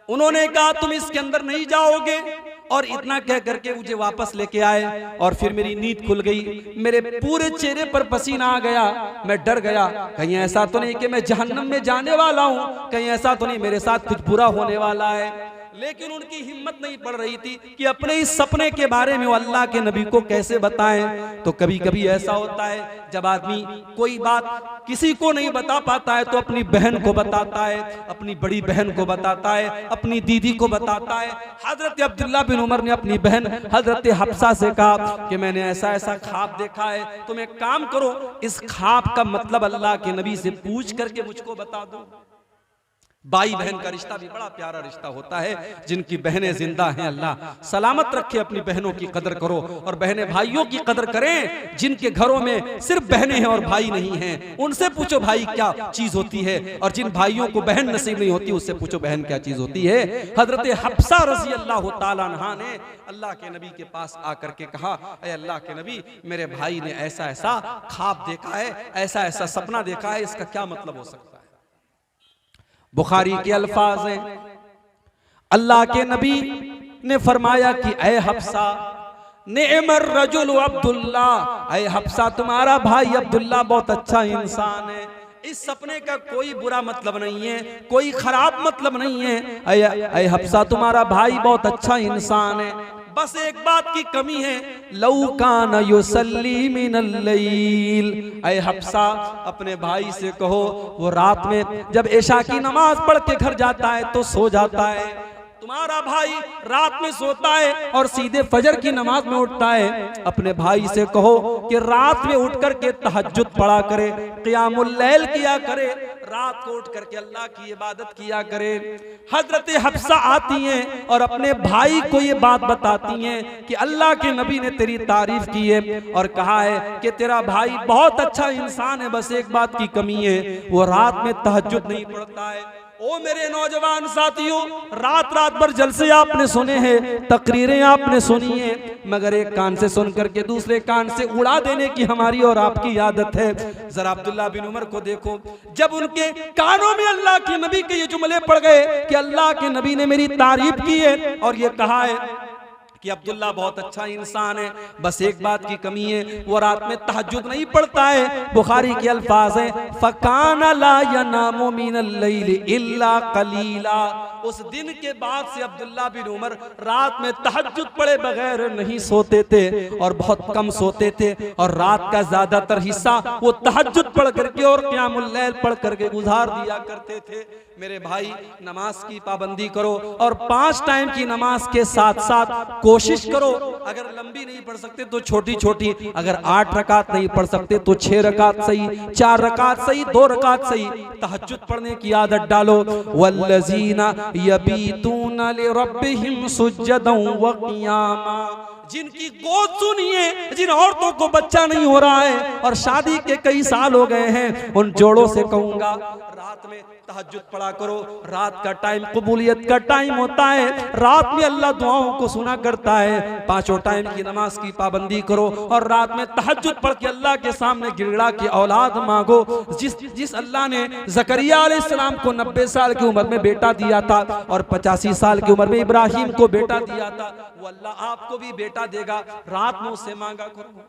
उन्होंने कहा तुम इसके अंदर नहीं जाओगे, और इतना कह करके मुझे वापस लेके आए, और फिर मेरी नींद खुल गई। मेरे पूरे चेहरे पर पसीना आ गया। मैं डर गया, कहीं ऐसा तो नहीं कि मैं जहन्नम में जाने वाला हूं, कहीं ऐसा तो नहीं मेरे साथ कुछ बुरा होने वाला है। लेकिन उनकी हिम्मत नहीं पड़ रही थी कि अपने इस सपने के बारे में वो अल्लाह के नबी को कैसे बताएं। तो कभी कभी ऐसा होता है जब आदमी कोई बात किसी को नहीं बता पाता है तो अपनी बहन को बताता है, अपनी बड़ी बहन को बताता है, अपनी दीदी को बताता है। हजरत अब्दुल्ला बिन उमर ने अपनी बहन हजरत हफ्सा से कहा कि मैंने ऐसा ऐसा ख्वाब देखा है, तुम एक काम करो, इस ख्वाब का मतलब अल्लाह के नबी से पूछ करके मुझको बता दो। भाई बहन का रिश्ता भी बड़ा प्यारा रिश्ता होता है। जिनकी बहनें जिंदा हैं अल्लाह सलामत रखे, अपनी बहनों की कदर करो और बहनें भाइयों की कदर करें। जिनके घरों में सिर्फ बहनें हैं और भाई नहीं हैं, उनसे पूछो भाई क्या चीज होती है, और जिन भाइयों को बहन नसीब नहीं होती उससे पूछो बहन क्या चीज होती है। हजरत हफ्सा रज़ी अल्लाह ताला अन्हा ने अल्लाह के नबी के पास आकर के कहा, ऐ अल्लाह के नबी, मेरे भाई ने ऐसा ऐसा ख्वाब देखा है, ऐसा ऐसा सपना देखा है, इसका क्या मतलब हो सकता है। बुखारी के अल्फाज हैं, अल्लाह के नबी ने फरमाया कि ऐ हफ्सा, नेमर रजुल अब्दुल्ला, ऐ हफ्सा तुम्हारा भाई अब्दुल्ला बहुत अच्छा इंसान है। इस सपने का कोई बुरा मतलब नहीं है, कोई खराब मतलब नहीं है। ऐ हफ्सा तुम्हारा भाई बहुत अच्छा इंसान है, बस एक बात की कमी है, लौ कान युसल्ली मिनल लैल। ऐ हफ्सा अपने भाई से कहो वो रात में जब इशा की नमाज पढ़ के घर जाता है तो सो जाता है। तुम्हारा भाई रात में सोता है और सीधे फजर की नमाज में उठता है। अपने भाई से कहो कि रात में उठ करके तहज्जुद पढ़ा करे, क़ियामुल लैल किया करे, रात को उठ करके अल्लाह की इबादत किया करे। हजरत हफ्सा आती हैं और अपने भाई को ये बात बताती हैं कि अल्लाह के नबी ने तेरी तारीफ की है और कहा है कि तेरा भाई बहुत अच्छा इंसान है, बस एक बात की कमी है, वो रात में तहज्जुद नहीं पढ़ता है। ओ मेरे नौजवान साथियों, रात रात भर जलसे आपने सुने हैं, तकरीरें आपने सुनी है, मगर एक कान से सुन करके दूसरे कान से उड़ा देने की हमारी और आपकी आदत है। जरा अब्दुल्ला बिन उमर को देखो, जब उनके कानों में अल्लाह के नबी के ये जुमले पड़ गए कि अल्लाह के नबी ने मेरी तारीफ की है और ये कहा है कि अब्दुल्ला बहुत अच्छा इंसान है, बस एक बात की कमी है, वो रात में तहज्जुद नहीं पढ़ता है। बुखारी के अल्फाज हैं, फकाना ला यनामु मिनल लैल इल्ला कलीला। उस दिन के बाद से अब्दुल्ला बिन उमर रात में तहज्जुद पढ़े बगैर नहीं सोते थे और बहुत कम सोते थे, और रात का ज्यादातर हिस्सा वो तहज्जुद पढ़ करके और क़ियामुल लैल पढ़ करके गुजार दिया करते थे। मेरे भाई, नमाज की पाबंदी करो और 5 टाइम की नमाज के साथ साथ कोशिश करो, अगर लंबी नहीं पढ़ सकते तो छोटी छोटी, अगर 8 रकात नहीं पढ़ सकते तो 6 रकात सही, 4 रकात सही, 2 रकात सही, तहज्जुद पढ़ने की आदत डालो। वल्लज़ीना यबीतूना लिरब्बिहिम सुज्जदन व क़ियामा, जिनकी गोद सुनिए, जिन औरतों को बच्चा नहीं हो रहा है और शादी के कई साल हो गए हैं, उन जोड़ों से कहूंगा रात में तहज्जुद पढ़ा करो। रात का टाइम कबूलियत का टाइम होता है, रात में अल्लाह दुआओं को सुना करता है। 5 टाइम की नमाज की पाबंदी करो और रात में तहज्जुद पढ़ के अल्लाह के सामने गिड़गिड़ा के औलाद मांगो। जिस अल्लाह ने ज़करिया अलैहिस्सलाम को 90 साल की उम्र में बेटा दिया था और 85 साल की उम्र में इब्राहिम को बेटा दिया था, वो अल्लाह आपको भी बेटा देगा। रात में उससे मांगा करो।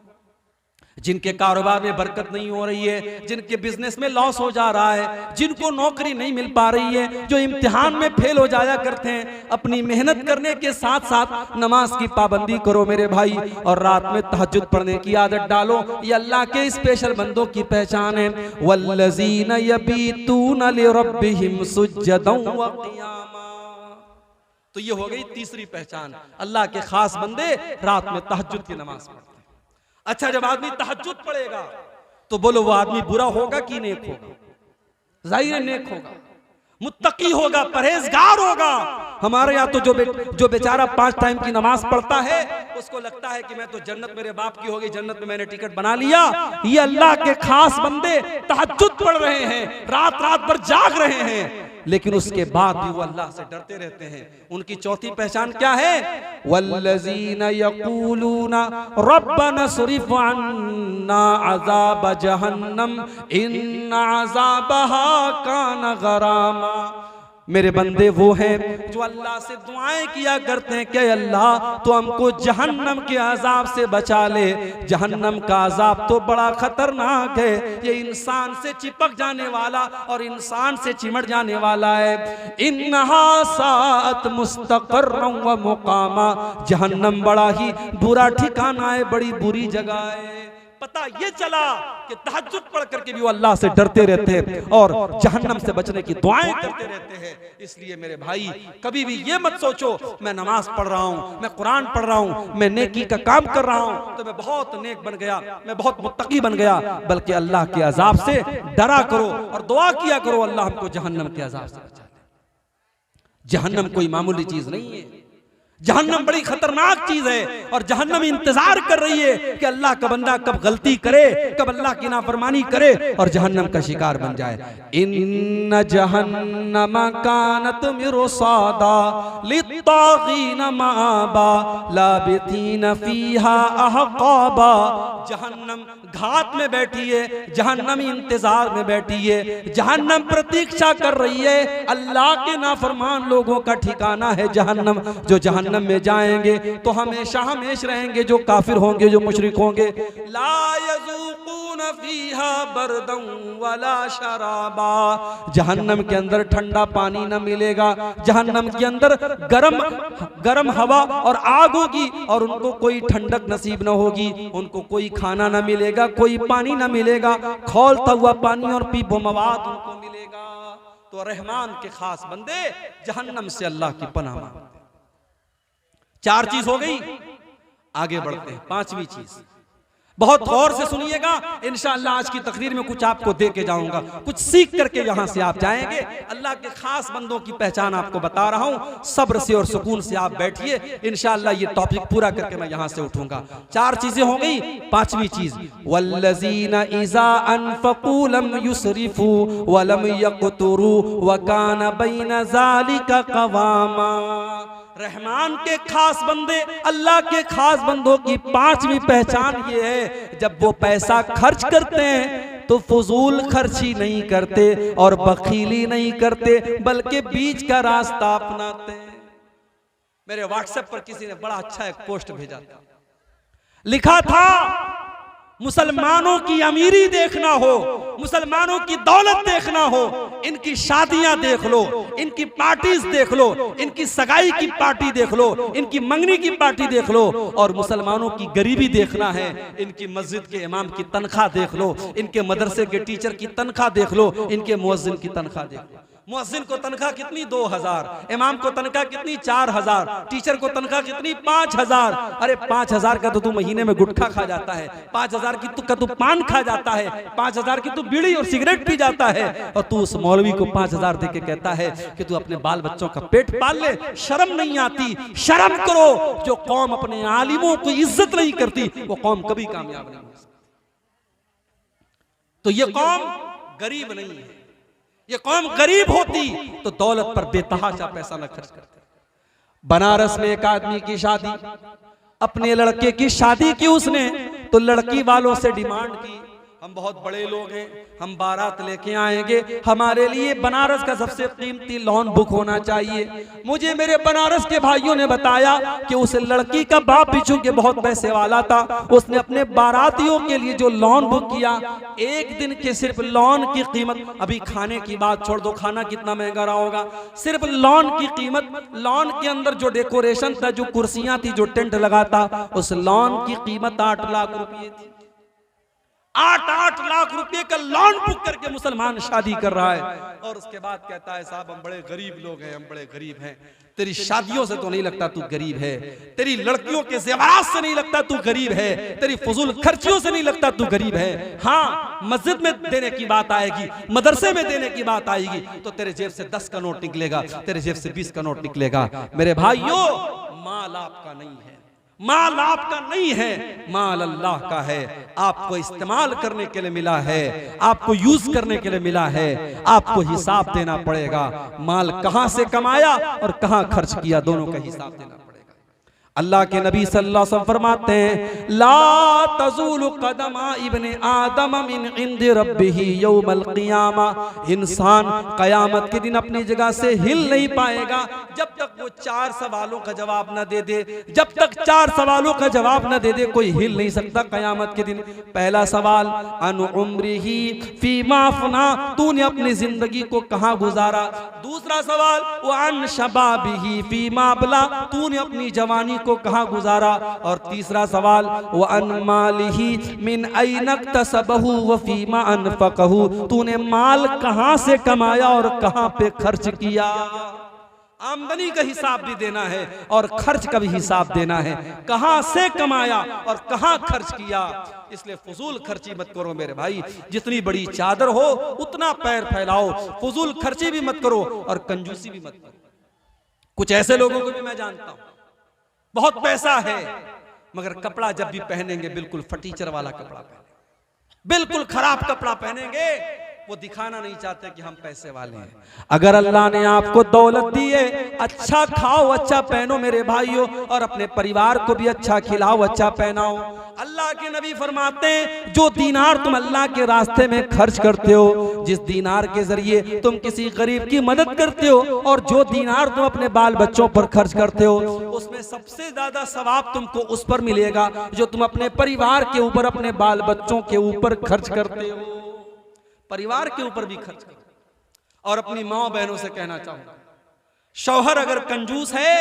जिनके कारोबार में बरकत नहीं हो रही है, जिनके बिजनेस में लॉस हो जा रहा है, जिनको नौकरी नहीं मिल पा रही है, जो इम्तिहान में फेल हो जाया करते हैं, अपनी मेहनत करने के साथ साथ नमाज की पाबंदी करो मेरे भाई, और रात में तहज्जुद पढ़ने की आदत डालो। ये अल्लाह के स्पेशल बंदों की पहचान है। वल्लज़ीना यबीतूना लिरब्बिहिम सुज्जदन व क़ियामा। तो ये हो गई तीसरी पहचान, अल्लाह के खास बंदे रात में तहज्जुद की नमाज पढ़ते हैं। अच्छा, जब आदमी तहज्जुद पढ़ेगा तो बोलो वो आदमी बुरा होगा कि नेक होगा? जाहिर है नेक होगा, मुत्तकी होगा, परहेजगार होगा। हमारे यहाँ तो जो बेचारा 5 टाइम की नमाज पढ़ता है उसको लगता है कि मैं तो जन्नत मेरे बाप की होगी, जन्नत में मैंने टिकट बना लिया। ये अल्लाह के खास बंदे तहज्जुद पढ़ रहे हैं, रात रात भर जाग रहे हैं, लेकिन उसके बाद भी वो अल्लाह से डरते रहते हैं। उनकी चौथी पहचान क्या है? वल्लज़ीना यक़ूलूना रब्बना स्रिफ़ अन्ना अज़ाब जहन्नम इन्न अज़ाबहा कान गरामा। मेरे बंदे वो हैं जो अल्लाह से दुआएं किया करते हैं कि अल्लाह तो हमको जहन्नम के अजाब से बचा ले। जहन्नम का अजाब तो बड़ा खतरनाक है, ये इंसान से चिपक जाने वाला और इंसान से चिमट जाने वाला है। इन्नहा साअत मुस्तक़र्रन व मुक़ामा, जहन्नम बड़ा ही बुरा ठिकाना है, बड़ी बुरी जगह है। पता ये चला कि तहज्जुद पढ़ करके भी वो अल्लाह से डरते रहते हैं और जहन्नम से बचने की दुआएं करते रहते हैं। इसलिए मेरे भाई कभी भी ये मत सोचो मैं नमाज पढ़ रहा हूँ, मैं कुरान पढ़ रहा हूँ, मैं नेकी का काम कर रहा हूँ तो मैं बहुत नेक बन गया, मैं बहुत मुत्तकी बन गया। बल्कि अल्लाह के अजाब से डरा करो और दुआ किया करो अल्लाह हमको जहन्नम के अजाब से बचा ले। जहन्नम कोई मामूली चीज नहीं है, जहन्नम बड़ी खतरनाक चीज है और जहन्नम इंतजार कर रही है कि अल्लाह का बंदा कब गलती करे, कब अल्लाह की नाफरमानी करे और जहन्नम का शिकार बन जाए। इन्न जहन्नम कानत मिरसादा लित्तागीन माबा लाबितीन फीहा अहकाबा। जहन्नम घात में बैठी है, जहन्नम इंतजार में बैठी है, जहन्नम प्रतीक्षा कर रही है। अल्लाह के नाफरमान लोगों का ठिकाना है जहन्नम। जो जहन्नम में जाएंगे तो हमेशा हमेशा रहेंगे, जो काफिर होंगे, जो मुशरिक होंगे। ला यज़ूक़ून फीहा बरदन वला शराबा, जहन्नम के अंदर ठंडा पानी न मिलेगा, जहन्नम के अंदर गरम हवा और आग होगी और उनको कोई ठंडक नसीब न होगी, उनको कोई खाना न मिलेगा, कोई पानी न मिलेगा, खौलता हुआ पानी और पीपो मवाद उनको मिलेगा। तो रहमान के खास बंदे जहन्नम से अल्लाह की पनाह मांगते। 4 चीज हो गई, आगे बढ़ते हैं 5वीं चीज। बहुत गौर से सुनिएगा, इंशाअल्लाह आज की तकरीर में कुछ आपको दे के जाऊंगा, कुछ सीख करके यहां से आप जाएंगे। अल्लाह के खास बंदों की पहचान आपको बता रहा हूं, सब्र से और सुकून से आप बैठिए, इंशाअल्लाह ये टॉपिक पूरा करके मैं यहां से उठूंगा। 4 चीजें हो गई, 5वीं चीज वल्लज़ीना इज़ा अनफ़क़ू लम युसरिफ़ू व लम यक़तुरू व कान बैन ज़ालिका क़वामा। रहमान के खास बंदे, अल्लाह के खास बंदों की 5वीं पहचान ये है, जब वो पैसा खर्च करते हैं तो फजूल खर्ची नहीं करते और बखीली नहीं करते, बल्कि बीच का रास्ता अपनाते हैं। मेरे व्हाट्सएप पर किसी ने बड़ा अच्छा एक पोस्ट भेजा था, लिखा था मुसलमानों की अमीरी देखना हो, मुसलमानों की दौलत देखना हो, इनकी शादियां देख लो, इनकी पार्टीज देख लो, इनकी सगाई की पार्टी देख लो, इनकी मंगनी की पार्टी देख लो, और मुसलमानों की गरीबी देखना है, इनकी मस्जिद के इमाम की तनख्वाह देख लो, इनके मदरसे के टीचर की तनख्वाह देख लो, इनके मुअज्जिन की तनख्वाह देख लो। मुअज्जिन को तनख्वाह कितनी 2000, इमाम को तनख्वाह कितनी 4000, टीचर को तनख्वाह कितनी 5000। अरे 5000 का तो तू महीने में गुटखा खा जाता है, 5000 की तू पान खा जाता है, 5000 की तू बीड़ी और सिगरेट पी जाता है, और तू उस मौलवी को 5000 देके कहता है कि तू अपने बाल बच्चों का पेट पाल ले। शर्म नहीं आती? शर्म करो। जो कौम अपने आलिमों की इज्जत नहीं करती वो कौम कभी कामयाब नहीं हो सकती। तो ये कौम गरीब नहीं है, ये कौम गरीब होती तो दौलत पर बेतहाशा पैसा न खर्च करते। बनारस में एक आदमी की शादी, अपने लड़के की शादी की उसने, तो लड़की वालों से डिमांड की, हम बहुत बड़े लोग हैं, हम बारात लेके आएंगे, हमारे लिए बनारस का सबसे कीमती लॉन बुक होना चाहिए। मुझे मेरे बनारस के भाइयों ने बताया कि उस लड़की का बाप भी चूंकि बहुत पैसे वाला था, उसने अपने बारातियों के लिए जो लॉन बुक किया, एक दिन के सिर्फ लॉन की कीमत, अभी खाने की बात छोड़ दो, खाना कितना महंगा रहा होगा, सिर्फ लॉन की कीमत, लॉन के अंदर जो डेकोरेशन था, जो कुर्सियां थी, जो टेंट लगा था, उस लॉन की कीमत 8 लाख रुपये थी। 8 लाख रुपए का लॉन बुक करके मुसलमान शादी कर रहा है, और उसके बाद कहता है साहब हम बड़े गरीब लोग हैं, हम बड़े गरीब हैं। तेरी शादियों से तो नहीं लगता तू गरीब है, तेरी लड़कियों के ज़ेवरात से नहीं लगता तू गरीब है, तेरी फजूल खर्चियों से नहीं लगता तू गरीब है। हाँ, मस्जिद में देने की बात आएगी, मदरसे में देने की बात आएगी तो तेरे जेब से 10 का नोट निकलेगा, तेरे जेब से 20 का नोट निकलेगा। मेरे भाइयों, माल आपका नहीं है, माल आपका नहीं है, माल अल्लाह का है। आपको इस्तेमाल करने के लिए मिला है, आपको यूज करने के लिए मिला है, आपको हिसाब देना पड़ेगा। माल कहां से कमाया और कहां खर्च किया, दोनों का हिसाब देना पड़ेगा। अल्लाह के नबी सल्लल्लाहु अलैहि वसल्लम फरमाते हैं, ला तज़ूलु क़दमा इब्ने आदम मिन इंद रब्बिही यौमल क़ियामा। इंसान क़यामत के दिन अपनी जगह से हिल नहीं पाएगा जब तक वो 4 सवालों का जवाब न दे दे। जब तक 4 सवालों का जवाब न दे दे कोई हिल नहीं सकता क़यामत के दिन। पहला सवाल, अन उम्रिही फ़ीमा अफ़ना, तूने अपनी जिंदगी को कहाँ गुजारा। दूसरा सवाल, व अन शबाबिही फ़ीमा अबला, तूने अपनी जवानी को कहां गुजारा। और तीसरा सवाल, व अन मालिही मिन ऐन इक्तसबहु व फीमा अनफकहु, तूने माल कहां से कमाया और कहां पे खर्च किया। आमदनी का हिसाब भी देना है और खर्च का भी हिसाब देना है, कहां से कमाया और कहां खर्च किया। इसलिए फजूल खर्ची मत करो मेरे भाई। जितनी बड़ी चादर हो उतना पैर फैलाओ, फजूल खर्ची भी मत करो और कंजूसी भी मत करो। कुछ ऐसे लोगों को भी मैं जानता हूं, बहुत पैसा है मगर कपड़ा जब भी पहनेंगे बिल्कुल फटीचर वाला कपड़ा पहनेंगे, बिल्कुल खराब कपड़ा पहनेंगे। वो दिखाना नहीं चाहते कि हम पैसे वाले हैं। अगर अल्लाह ने आपको दौलत दी है, अच्छा खाओ, अच्छा पहनो मेरे भाइयों, और अपने परिवार को भी अच्छा खिलाओ, अच्छा पहनाओ। अल्लाह के नबी फरमाते हैं, जो दीनार तुम अल्लाह के रास्ते में खर्च करते हो, जिस दीनार के जरिए तुम किसी गरीब की मदद करते हो, और जो दीनार तुम अपने बाल बच्चों पर खर्च करते हो, उसमें सबसे ज्यादा सवाब तुमको उस पर मिलेगा जो तुम अपने परिवार के ऊपर, अपने बाल बच्चों के ऊपर खर्च करते हो। परिवार के ऊपर भी खर्च करो। और अपनी माँ बहनों से कहना चाहूंगा, शौहर अगर कंजूस है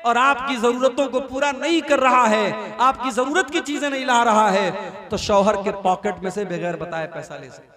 और आपकी जरूरतों को पूरा नहीं कर रहा है, आपकी जरूरत की चीजें नहीं ला रहा है, तो शौहर के पॉकेट में से बगैर बताए पैसा ले सकते हैं।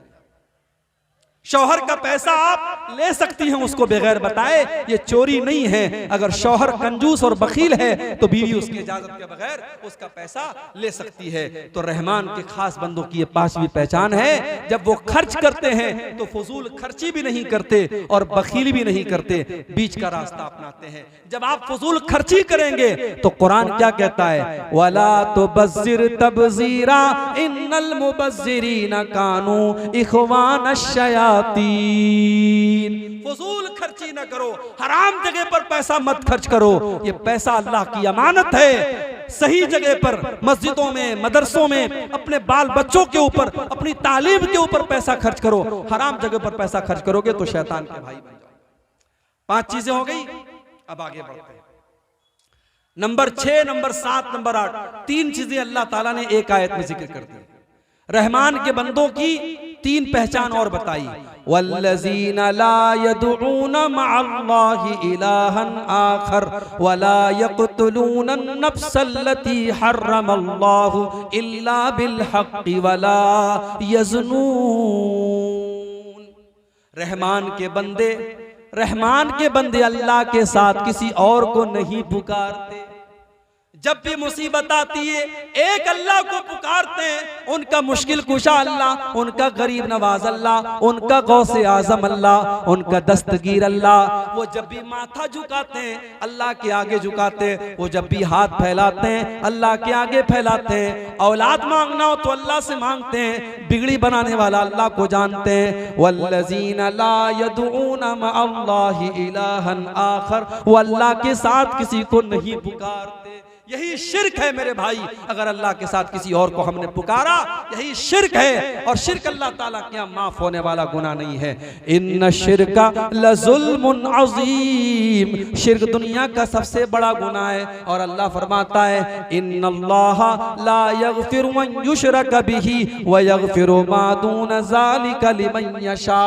शौहर का पैसा आप ले सकती हैं उसको बगैर बताए, ये चोरी नहीं है। अगर शौहर कंजूस और बखील है तो बीवी उसकी इजाजत के बगैर उसका पैसा ले सकती है। तो रहमान के खास बंदों की ये 5वीं पहचान है, जब वो खर्च करते हैं तो फजूल खर्ची भी नहीं करते और बखीली भी नहीं करते, बीच का रास्ता अपनाते हैं। जब आप फजूल खर्ची करेंगे तो कुरान क्या कहता है, वला तुबज़िर तबज़ीरा इन्नल मुबज़्ज़िरीना कानू इख़वानश्शयातीन। फजूल खर्ची न करो, हराम जगह पर पैसा मत खर्च करो। ये पैसा अल्लाह की अमानत है, सही जगह पर, मस्जिदों में, मदरसों में, अपने बाल बच्चों के ऊपर, अपनी तालीम के ऊपर पैसा खर्च करो। हराम जगह पर पैसा खर्च करोगे तो शैतान के भाई बन जाओ। 5 चीजें हो गई, अब आगे बढ़ते हैं। नंबर 6, नंबर 7, नंबर 8, 3 चीजें अल्लाह ताला ने एक आयत में जिक्र कर दी। रहमान के बंदों की 3 पहचान और बताई, वल्लज़ीना ला यदऊना मअल्लाहि इलाहन आखर वला यक़्तुलूना नफ्सल्लती हर्रमल्लाहु इल्ला बिलहक़्क़ि वला यज़नून। रहमान के बंदे अल्लाह के साथ किसी और को नहीं पुकारते। जब भी मुसीबत आती है एक अल्लाह को पुकारते हैं, उनका मुश्किल कुशा अल्लाह, उनका गरीब नवाज अल्लाह, उनका गौसे आजम अल्लाह, उनका दस्तगीर अल्लाह। वो जब भी माथा झुकाते हैं अल्लाह के आगे झुकाते हैं, वो जब भी हाथ फैलाते हैं अल्लाह के आगे फैलाते हैं। औलाद मांगना हो तो अल्लाह से मांगते हैं, बिगड़ी बनाने वाला अल्लाह को जानते हैं। वल्लज़ीना ला यदऊना मअल्लाहि इलाहन आखर, वो अल्लाह के साथ किसी को नहीं पुकारते। यही शिर्क है मेरे भाई, अगर अल्लाह के साथ किसी और को हमने पुकारा यही शिर्क है, और शिर्क अल्लाह ताला के यहाँ माफ होने वाला गुनाह नहीं है। इन्न शिर्का लज़ुल्मुन अज़ीम, शिर्क दुनिया का सबसे बड़ा गुनाह है। और अल्लाह फरमाता है, इन्नल्लाहा ला यग़फ़िरु अन युशरक बिही व यग़फ़िरु मा दून ज़ालिका लिमन यशा।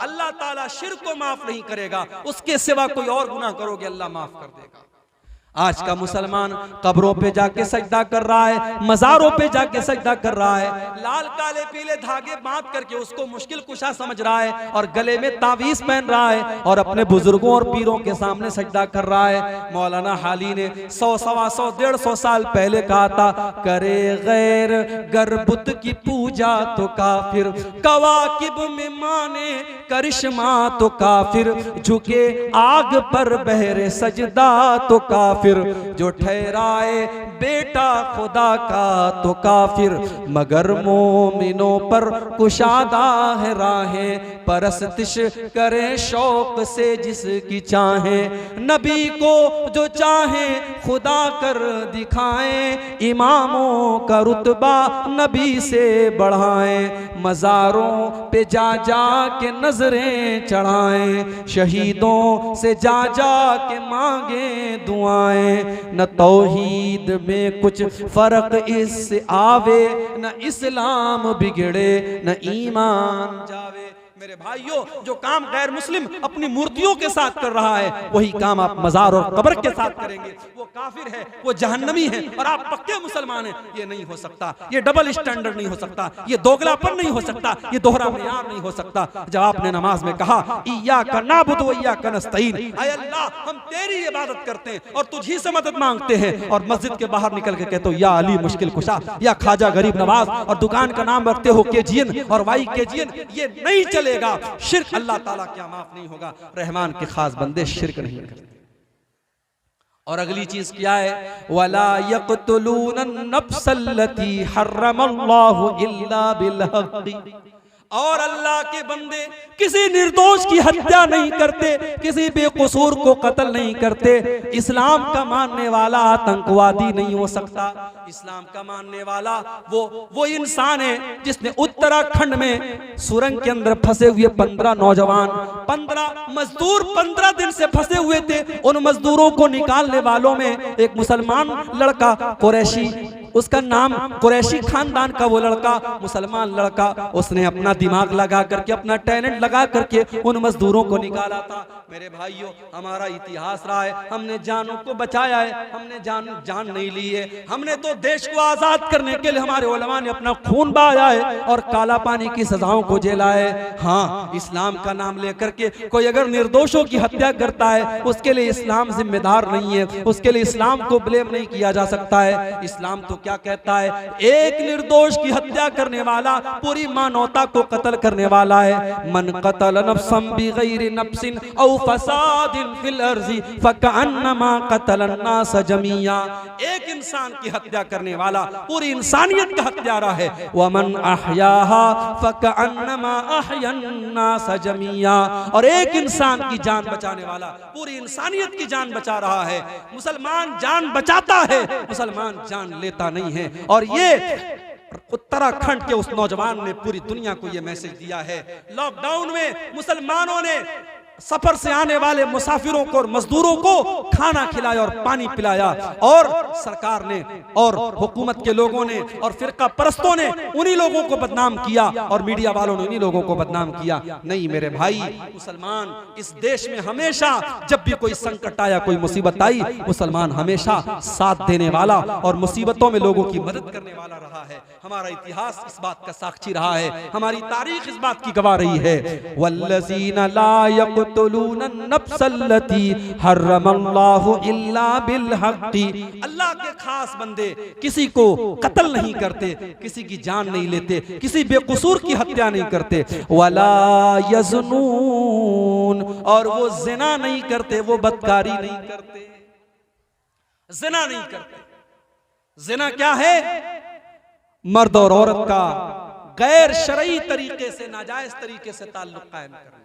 अल्लाह ताला शिर्क को माफ नहीं करेगा, उसके सिवा कोई और गुनाह करोगे अल्लाह माफ कर देगा। आज का मुसलमान कब्रों पे जाके सजदा कर रहा है, मज़ारों पे जाके सजदा कर रहा है, लाल काले पीले धागे बांध करके उसको मुश्किल कुशा समझ रहा है, और गले में तावीज़ पहन रहा है, और अपने बुजुर्गों और पीरों के सामने सजदा कर रहा है। मौलाना हाली ने 100, 125, 150 साल पहले कहा था, करे गैर गर्बुत की पूजा तो काफिर, कवाकिब में माने करिश्मा तो काफिर, झुके आग पर बहरे सजदा तो काफिर, काफिर, जो ठहराए बेटा खुदा का तो काफिर, मगर मोमिनों पर कुशादा है राहें, परस्तिश करे शौक से जिसकी चाहे, नबी को जो चाहे खुदा कर दिखाएं, इमामों का रुतबा नबी से बढ़ाएं, मज़ारों पे जा जा के नजरें चढ़ाएं, शहीदों से जा जा के मांगे दुआएं, न तौहीद में कुछ फर्क इससे आवे, न इस्लाम बिगड़े न ईमान जावे। मेरे भाइयों, जो काम गैर मुस्लिम अपनी मूर्तियों के साथ कर रहा है वही काम आप मजार और कब्र के साथ करेंगे, वो काफिर है, वो जहन्नमी है और आप पक्के मुसलमान हैं। ये नहीं हो सकता, ये डबल स्टैंडर्ड नहीं हो सकता, ये दोगलापन नहीं हो सकता, ये दोहरा मेयार नहीं हो सकता। जब आपने नमाज में कहा इय्याका नअबुदु व इय्याका नस्तईन, ऐ अल्लाह हम तेरी इबादत करते हैं और तुझी से मदद मांगते हैं, और मस्जिद के बाहर निकल के कहते हो या अली मुश्किल कुशा, या ख्वाजा गरीब नवाज, और दुकान का नाम रखते हो केजीएन और वाई केजीएन, ये नहीं चले। शिर्क अल्लाह ताला क्या माफ नहीं होगा। रहमान के खास बंदे शिर्क नहीं करते। और अगली चीज क्या है, वला यक़्तुलून नफ्सल्लती हर्रमल्लाहु इल्ला बिलहक़्क़ि, और अल्लाह के बंदे किसी निर्दोष की हत्या नहीं करते, किसी बेकसूर को कत्ल नहीं करते। इस्लाम का मानने वाला आतंकवादी नहीं हो सकता। इस्लाम का मानने वाला वो इंसान है जिसने उत्तराखंड में सुरंग के अंदर फंसे हुए 15 नौजवान, 15 मजदूर 15 दिन से फंसे हुए थे। उन मजदूरों को निकालने वालों में एक मुसलमान लड़का कुरैशी, उसका नाम कुरैशी खानदान का वो लड़का, मुसलमान लड़का, उसने अपना दिमाग लगा करके, अपना टैलेंट लगा करके उन मजदूरों को निकाला था। मेरे भाइयों, हमारा इतिहास रहा है, हमने जानों को बचाया है, हमने जान नहीं ली है। हमने तो देश को आजाद करने के लिए हमारे उलमा ने अपना खून बहाया है और काला पानी की सजाओं को झेला है। हाँ, इस्लाम का नाम लेकर के कोई अगर निर्दोषों की हत्या करता है उसके लिए इस्लाम जिम्मेदार नहीं है, उसके लिए इस्लाम को ब्लेम नहीं किया जा सकता है। इस्लाम तो क्या कहता है, एक निर्दोष की हत्या करने वाला पूरी मानवता को कत्ल करने वाला है। मन कतल नफ्सन बिगैरि नफ्सिन औ फसादिन फिल अर्ज़ि फकअन्नमा कतलन नास जमीया, एक इंसान की हत्या करने वाला पूरी इंसानियत का हत्यारा है। वमन अहयाहा फकअन्नमा अहयन नास जमीया, और एक इंसान की जान बचाने वाला पूरी इंसानियत की जान बचा रहा है। मुसलमान जान बचाता है, मुसलमान जान लेता नहीं है। और ये उत्तराखंड के उस नौजवान ने पूरी दुनिया को ये मैसेज दिया है। लॉकडाउन में मुसलमानों ने सफर से आने वाले मुसाफिरों को और मजदूरों को खाना खिलाया और पानी पिलाया, और सरकार ने और हुकूमत के लोगों ने और फिरका परस्तों ने उन्हीं लोगों को बदनाम किया और मीडिया वालों ने उन्हीं लोगों को बदनाम किया। नहीं मेरे भाई, मुसलमान इस देश में हमेशा जब भी कोई संकट आया, कोई मुसीबत आई, मुसलमान हमेशा साथ देने वाला और मुसीबतों में लोगों की मदद करने वाला रहा है। हमारा इतिहास इस बात का साक्षी रहा है, हमारी तारीख इस बात की गवाह रही है। वल्लज़ीना ला यक़्तुलून नफ्सल्लती हर्रमल्लाहु इल्ला बिलहक़्क़ि, अल्लाह के खास बंदे किसी को कत्ल नहीं करते, किसी की जान नहीं लेते, किसी बेकसूर की हत्या नहीं करते। वला यज़नून, और वो ज़िना नहीं करते, वो बदकारी नहीं करते, ज़िना नहीं करते। ज़िना क्या है? मर्द और औरत का गैर शरई तरीके से, नाजायज तरीके से ताल्लुक कायम करना।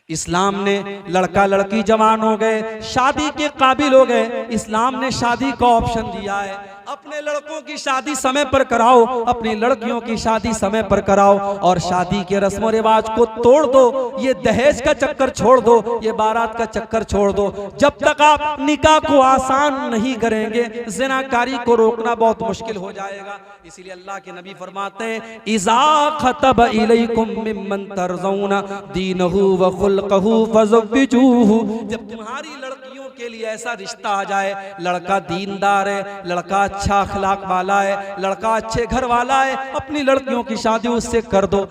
इस्लाम ने लड़का लड़की जवान हो गए, शादी के काबिल हो गए, इस्लाम ने शादी का ऑप्शन दिया है। अपने लड़कों की शादी समय पर कराओ, अपनी लड़कियों की शादी समय पर कराओ, और शादी के रस्म रिवाज को तोड़ दो। ये दहेज का चक्कर छोड़ दो, ये बारात का चक्कर छोड़ दो। जब तक आप निकाह को आसान नहीं करेंगे, ज़िनाकारी को रोकना बहुत मुश्किल हो जाएगा। इसीलिए अल्लाह के नबी फरमाते हैं, इज़ा खतब इलैकुम मिम्मन तरज़ौना दीनहु व खुल्क़हु फज़व्विजूहु, जब तुम्हारी लड़कियों के लिए ऐसा रिश्ता आ जाए, लड़का दीनदार है, लड़का अच्छा अखलाक वाला है, लड़का अच्छे घर वाला है, अपनी लड़कियों की शादी उससे कर दो।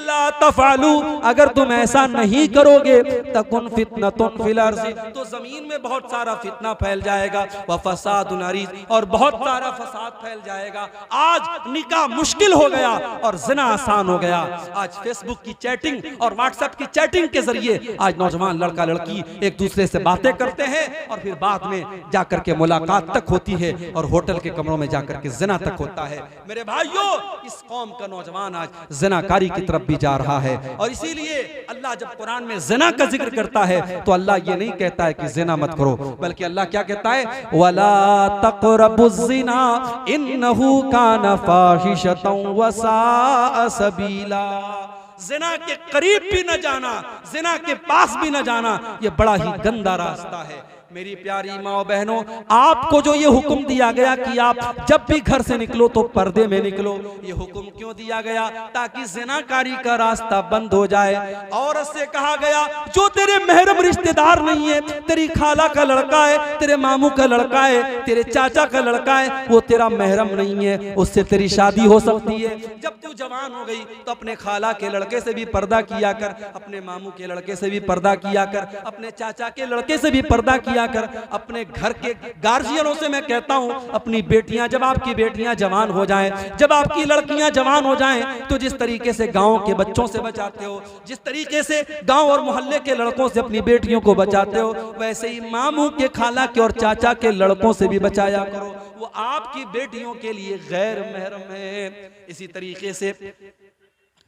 इल्ला तफअलू, अगर तुम ऐसा नहीं करोगे तकुन फितनतुन फिल अर्ज़ि, तो जमीन में बहुत सारा फितना फैल जाएगा, व फसादुन अरीज़, और बहुत सारा फसाद फैल जाएगा। आज निकाह मुश्किल हो गया और ज़िना आसान हो गया। आज फेसबुक की चैटिंग और व्हाट्सएप की चैटिंग के जरिए आज नौजवान लड़का लड़की एक दूसरे से बातें करते हैं और फिर बाद में जाकर के मुलाकात तक होती है और होटल के कमरों में जाकर के ज़िना तक होता है। मेरे भाइयों, इस कौम का नौजवान आज ज़िनाकारी की तरफ भी जा रहा है। और इसीलिए अल्लाह जब कुरान में ज़िना का जिक्र करता है तो अल्लाह ये नहीं कहता है कि ज़िना मत करो, बल्कि अल्लाह क्या कहता है, वला तक़रबुज़्ज़िना इन्नहु काना फ़ाहिशतन व साअ सबीला। ज़िना के करीब भी न जाना, ज़िना के पास भी न जाना, ये बड़ा ही गंदा रास्ता है। मेरी प्यारी माँ बहनों, आपको जो ये हुक्म दिया गया कि आप जब भी घर से निकलो तो पर्दे में निकलो, ये हुक्म क्यों दिया गया? ताकि ज़िनाकारी का रास्ता बंद हो जाए। औरत से कहा गया जो तेरे महरम रिश्तेदार नहीं है, तेरी खाला का लड़का है, तेरे मामू का लड़का है, तेरे चाचा का लड़का है, वो तेरा महरम नहीं है, उससे तेरी शादी हो सकती है। जब तू जवान हो गई तो अपने खाला के लड़के से भी पर्दा किया कर, अपने मामू के लड़के से भी पर्दा किया कर, अपने चाचा के लड़के से भी पर्दा किया कर। अपने घर के गार्जियनों से मैं कहता हूं, अपनी बेटियां, जब आपकी बेटियां जवान हो जाएं, जब आपकी लड़कियां जवान हो जाएं, तो जिस तरीके से गांव के बच्चों से बचाते हो, जिस तरीके से गांव और मोहल्ले के लड़कों से अपनी बेटियों को बचाते हो, वैसे ही मामू के, खाला के और चाचा के लड़कों से भी बचाया करो। वो आपकी बेटियों के लिए गैर महरम है। इसी तरीके से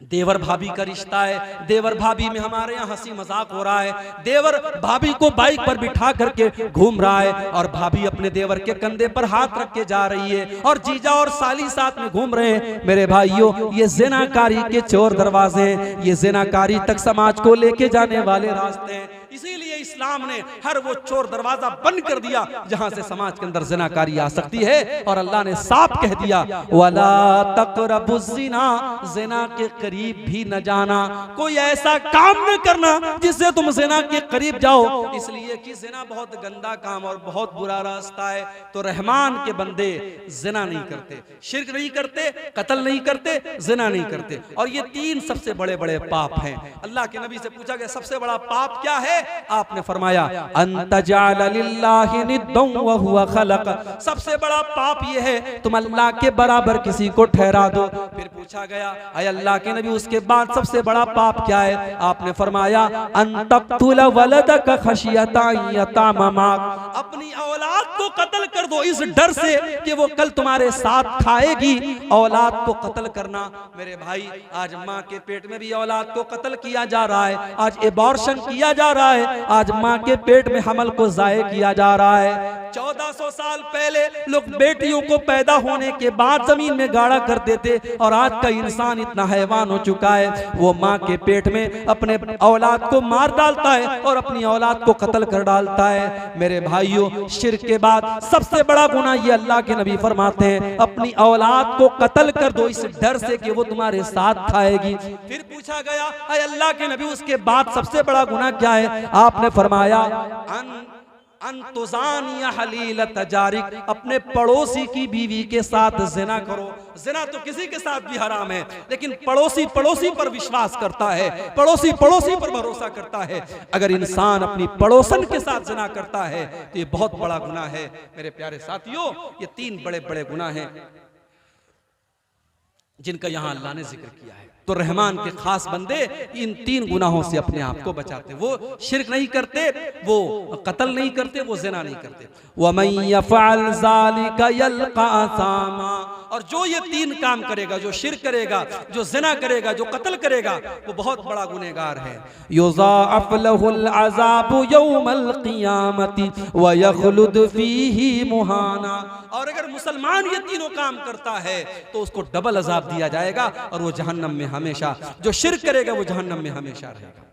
देवर भाभी का रिश्ता है। देवर भाभी में हमारे यहाँ हंसी मजाक हो रहा है। देवर भाभी को बाइक पर बिठा करके घूम रहा है और भाभी अपने देवर के कंधे पर हाथ रख के जा रही है और जीजा और साली साथ में घूम रहे हैं। मेरे भाइयों, ये ज़िनाकारी के चोर दरवाजे हैं, ये ज़िनाकारी तक समाज को लेके जाने वाले रास्ते हैं। इसीलिए इस्लाम ने हर वो चोर दरवाजा बंद कर दिया जहां से समाज के अंदर ज़िनाकारी आ सकती है। और अल्लाह ने साफ कह दिया, वला तक़रबुज़्ज़िना, ज़िना के करीब भी न जाना। कोई ऐसा काम न करना जिससे तुम ज़िना के करीब जाओ, इसलिए कि ज़िना बहुत गंदा काम और बहुत बुरा रास्ता है। तो रहमान के बंदे ज़िना नहीं करते, शिर्क नहीं करते, कत्ल नहीं करते, ज़िना नहीं करते। और ये तीन सबसे बड़े बड़े पाप हैं। अल्लाह के नबी से पूछा गया सबसे बड़ा पाप क्या है? आपने फरमाया अंतजाल लिल्लाहि निद्दन व हुवा खलक। सबसे बड़ा पाप यह है तुम अल्लाह के बराबर किसी को ठहरा दो। फिर पूछा गया अय अल्लाह के नबी उसके बाद सबसे बड़ा पाप क्या है? आपने फरमाया अन तक़तुल वलदक खशियता यतामा, अपनी औलाद को कत्ल कर दो इस डर से कि वो कल तुम्हारे साथ खाएगी। औलाद को कत्ल करना, मेरे भाई, आज माँ के पेट में भी औलाद को कत्ल किया जा रहा है, आज एबॉर्शन किया जा रहा है, आज माँ के पेट में हमल को जाये किया जा रहा है। 1400 साल पहले लोग बेटियों को पैदा होने के बाद जमीन में गाड़ा करते थे और आज का इंसान इतना हैवान हो चुका है, वो माँ के पेट में अपने औलाद को मार डालता है और अपनी औलाद को कत्ल कर डालता है। मेरे भाइयों, शिर्क के बाद सबसे बड़ा गुनाह ये अल्लाह के नबी फरमाते हैं अपनी औलाद को कत्ल कर दो इस डर से कि वो तुम्हारे साथ खाएगी। फिर पूछा गया अय अल्लाह के नबी उसके बाद सबसे बड़ा गुनाह क्या है? आपने फरमाया अपने पड़ोसी की बीवी के साथ ज़िना करो। ज़िना तो किसी के साथ भी हराम है, लेकिन पड़ोसी पड़ोसी पर विश्वास करता है, पड़ोसी पड़ोसी पर भरोसा करता है। अगर इंसान अपनी पड़ोसन के साथ ज़िना करता है तो ये बहुत बड़ा गुनाह है। मेरे प्यारे साथियों, ये तीन बड़े बड़े गुनाह हैं जिनका यहाँ अल्लाह ने जिक्र किया है। तो रहमान के खास बंदे इन तीन गुनाहों से अपने आप को बचाते। वो शिर्क नहीं करते, वो कत्ल नहीं करते, वो ज़िना नहीं करते। वमन यफ़अल ज़ालिका यल्क़ा असामा, और जो ये तीन काम करेगा, जो शिर्क करेगा, जो ज़िना करेगा, जो कत्ल करेगा, वो बहुत बड़ा गुनहगार है। युज़ाअफ़ लहुल अज़ाबु यौमल क़ियामति व यख़लुद फ़ीही मुहाना। और अगर मुसलमान ये तीनों काम करता है तो उसको डबल अज़ाब दिया जाएगा और वो जहन्नम में हमेशा, जो शिर्क करेगा वो जहन्नम में हमेशा रहेगा।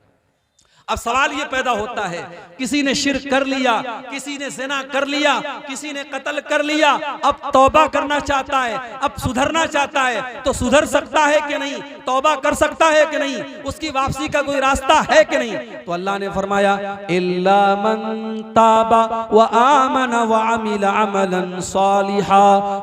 अब सवाल ये पैदा होता है, किसी ने शिर्क कर लिया, किसी ने ज़िना कर लिया, किसी ने कत्ल कर लिया, अब तौबा करना चाहता है, अब सुधरना चाहता है, तो सुधर सकता है कि नहीं? तौबा कर सकता है कि नहीं? उसकी वापसी का कोई रास्ता है कि नहीं? तो अल्लाह ने फरमाया इल्ला मन ताबा व आमन व अमिल अमलन सालिहा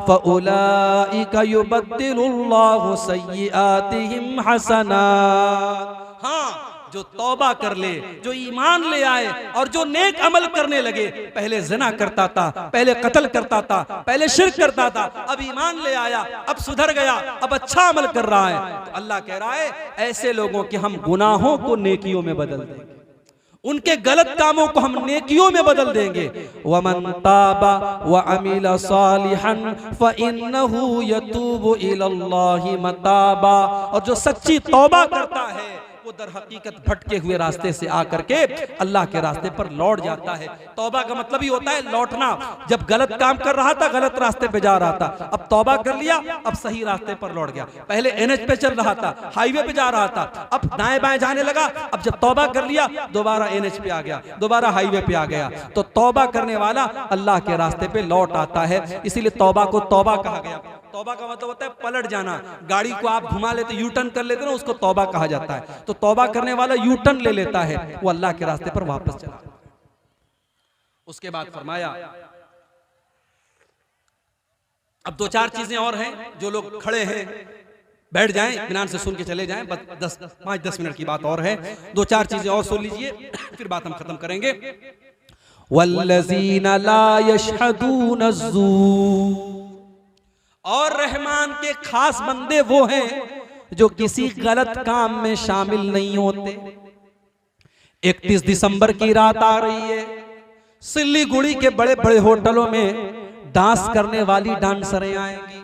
फउलाइका युबद्दिलुल्लाहु सय्यिआतिहिम हसनात। हाँ, जो तौबा कर ले, जो ईमान ले आए और जो नेक अमल करने लगे, पहले ज़िना करता था, पहले कत्ल करता था, पहले शिर्क करता था, अब ईमान ले आया, अब सुधर गया, अब अच्छा अमल कर रहा है, तो अल्लाह कह रहा है ऐसे लोगों के हम गुनाहों को नेकियों में बदल देंगे, उनके गलत कामों को हम नेकियों में बदल देंगे। वमन ताबा व अमिल सालिहन फइन्नहु यतूबु इलल्लाहि मताबा, और जो सच्ची तौबा करता है वो दर हकीकत भटके हुए रास्ते से आकर के अल्लाह के रास्ते पर लौट जाता है। तौबा का मतलब ही होता है लौटना। जब गलत काम कर रहा था, गलत रास्ते पे जा रहा था, अब तौबा कर लिया, अब सही रास्ते पर लौट गया। पहले एनएच पे चल रहा था, हाईवे पे जा रहा था, अब दाएं बाएं जाने लगा, अब जब तौबा कर लिया दोबारा एनएच पे आ गया, दोबारा हाईवे पे आ गया। तो तौबा करने वाला अल्लाह के रास्ते पे लौट आता है, इसीलिए तौबा को तौबा कहा गया। तौबा का मतलब होता है पलट जाना। गाड़ी को आप घुमा लेते, यू टर्न कर लेते ना, उसको तौबा कहा जाता है। तो तौबा करने वाला यू टर्न ले लेता है, वो अल्लाह के रास्ते पर वापस चला। उसके बाद फरमाया, अब दो चार चीजें और हैं, जो लोग खड़े हैं बैठ जाएं, इत्मीनान से सुन के चले जाएं, बस 5-10 मिनट की बात और है, दो चार चीजें और सुन लीजिए, फिर बात हम खत्म करेंगे। वल्लज़ीना ला यशहदून अज़्ज़ूर, और रहमान के खास बंदे वो हैं जो किसी गलत काम में शामिल नहीं होते। 31 दिसंबर की रात आ रही है, सिल्लीगुड़ी के बड़े बड़े होटलों में डांस करने वाली डांसरें आएंगी,